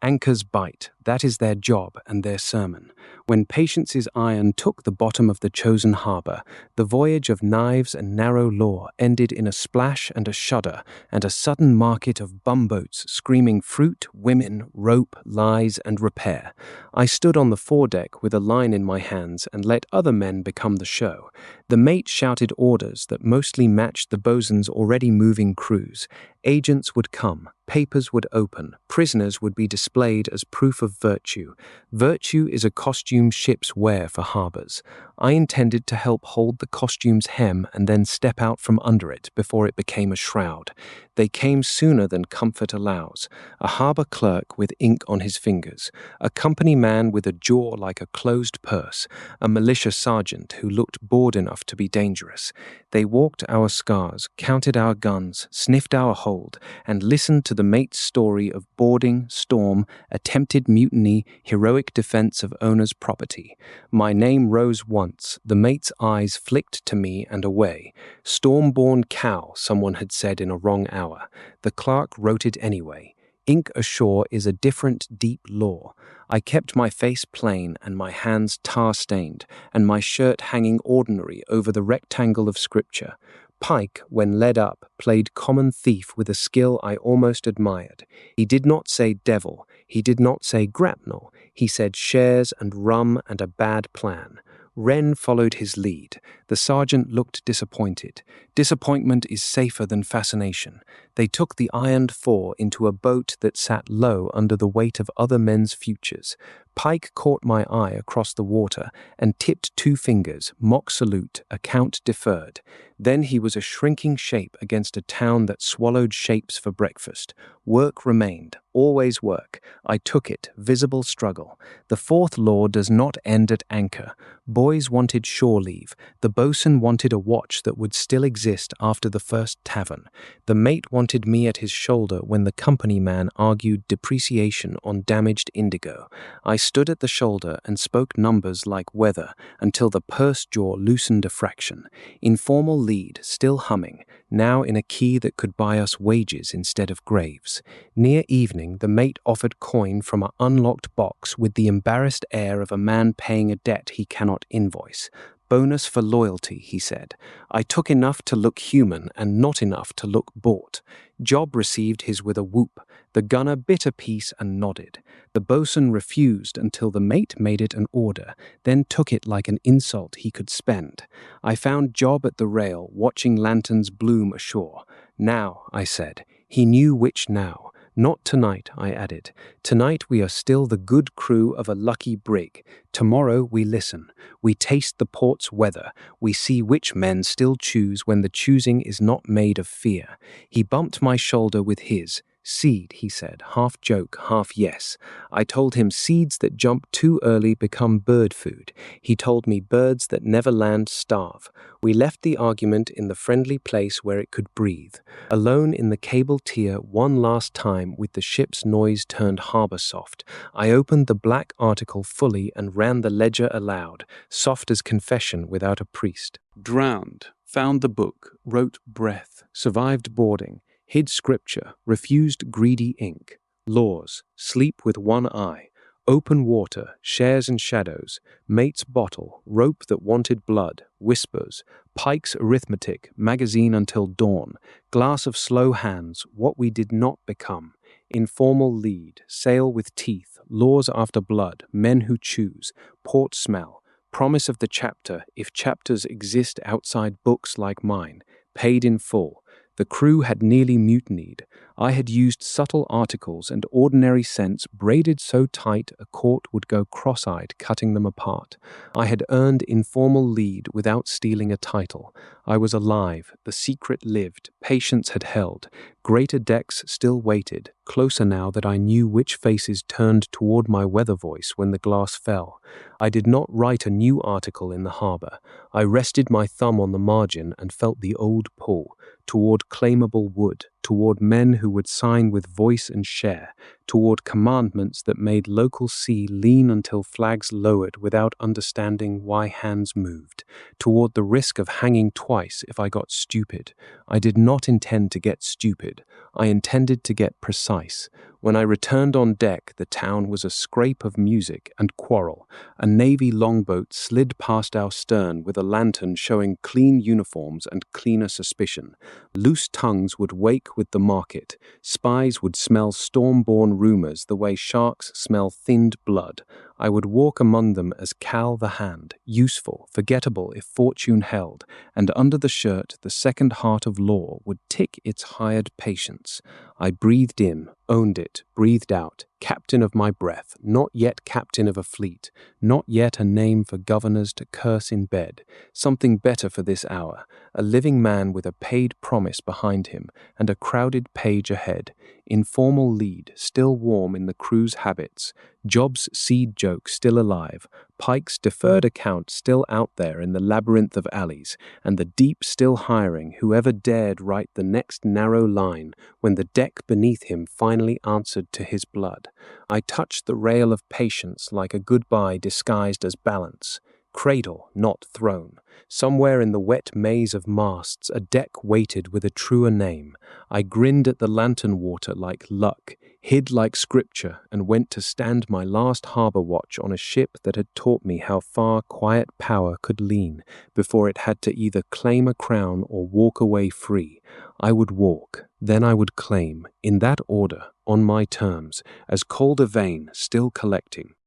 Anchors bite, that is their job and their sermon. When Patience's iron took the bottom of the chosen harbour, the voyage of knives and narrow law ended in a splash and a shudder and a sudden market of bumboats screaming fruit, women, rope, lies, and repair. I stood on the foredeck with a line in my hands and let other men become the show. The mate shouted orders that mostly matched the bosun's already moving crews. Agents would come, papers would open, prisoners would be displayed as proof of virtue. Virtue is a costume ships wear for harbours. I intended to help hold the costume's hem and then step out from under it before it became a shroud. They came sooner than comfort allows. A harbour clerk with ink on his fingers, a company man with a jaw like a closed purse, a militia sergeant who looked bored enough to be dangerous. They walked our scars, counted our guns, sniffed our hold, and listened to the mate's story of boarding, storm, attempted mutiny, heroic defense of owner's property. My name rose once, the mate's eyes flicked to me and away. Storm-born cow, someone had said in a wrong hour. The clerk wrote it anyway. Ink ashore is a different, deep law. I kept my face plain and my hands tar-stained, and my shirt hanging ordinary over the rectangle of scripture. Pike, when led up, played common thief with a skill I almost admired. He did not say devil, he did not say grapnel, he said shares and rum and a bad plan. Wren followed his lead. The sergeant looked disappointed. Disappointment is safer than fascination. They took the ironed four into a boat that sat low under the weight of other men's futures. Pike caught my eye across the water and tipped 2 fingers, mock salute, account deferred. Then he was a shrinking shape against a town that swallowed shapes for breakfast. Work remained, always work. I took it, visible struggle. The 4th law does not end at anchor. Boys wanted shore leave. The bosun wanted a watch that would still exist after the first tavern. The mate wanted me at his shoulder when the company man argued depreciation on damaged indigo. I stood at the shoulder and spoke numbers like weather until the purse jaw loosened a fraction. Informal lead, still humming, now in a key that could buy us wages instead of graves. Near evening, the mate offered coin from an unlocked box with the embarrassed air of a man paying a debt he cannot invoice. Bonus for loyalty, he said. I took enough to look human and not enough to look bought. Job received his with a whoop. The gunner bit a piece and nodded. The bosun refused until the mate made it an order, then took it like an insult he could spend. I found Job at the rail, watching lanterns bloom ashore. Now, I said. He knew which now. Not tonight, I added. Tonight we are still the good crew of a lucky brig. Tomorrow we listen. We taste the port's weather. We see which men still choose when the choosing is not made of fear. He bumped my shoulder with his. Seed, he said, half joke, half yes. I told him seeds that jump too early become bird food. He told me birds that never land starve. We left the argument in the friendly place where it could breathe. Alone in the cable tier one last time with the ship's noise turned harbour soft, I opened the black article fully and ran the ledger aloud, soft as confession without a priest. Drowned, found the book, wrote breath, survived boarding, hid scripture, refused greedy ink. Laws, sleep with one eye. Open water, shares and shadows. Mate's bottle, rope that wanted blood. Whispers. Pike's arithmetic, magazine until dawn. Glass of slow hands, what we did not become. Informal lead, sail with teeth. Laws after blood, men who choose. Port smell. Promise of the chapter, if chapters exist outside books like mine. Paid in full. The crew had nearly mutinied. I had used subtle articles and ordinary sense braided so tight a court would go cross-eyed, cutting them apart. I had earned informal lead without stealing a title. I was alive, the secret lived, patience had held. Greater decks still waited, closer now that I knew which faces turned toward my weather voice when the glass fell. I did not write a new article in the harbor. I rested my thumb on the margin and felt the old pull, toward claimable wood, toward men who would sign with voice and share, toward commandments that made local sea lean until flags lowered without understanding why hands moved, toward the risk of hanging twice if I got stupid. I did not intend to get stupid. I intended to get precise. When I returned on deck, the town was a scrape of music and quarrel. A Navy longboat slid past our stern with a lantern showing clean uniforms and cleaner suspicion. Loose tongues would wake with the market. Spies would smell storm-born rumors the way sharks smell thinned blood. I would walk among them as Cal the Hand, useful, forgettable if fortune held, and under the shirt the second heart of law would tick its hired patience. I breathed in, owned it, breathed out, captain of my breath, not yet captain of a fleet, not yet a name for governors to curse in bed, something better for this hour, a living man with a paid promise behind him and a crowded page ahead, informal lead, still warm in the crew's habits, Job's seed joke still alive, Pike's deferred account still out there in the labyrinth of alleys, and the deep still hiring whoever dared write the next narrow line when the deck beneath him finally answered to his blood. I touched the rail of patience like a goodbye disguised as balance. Cradle, not throne. Somewhere in the wet maze of masts, a deck waited with a truer name. I grinned at the lantern water like luck, hid like scripture, and went to stand my last harbor watch on a ship that had taught me how far quiet power could lean before it had to either claim a crown or walk away free. I would walk, then I would claim, in that order, on my terms, as cold a vein, still collecting.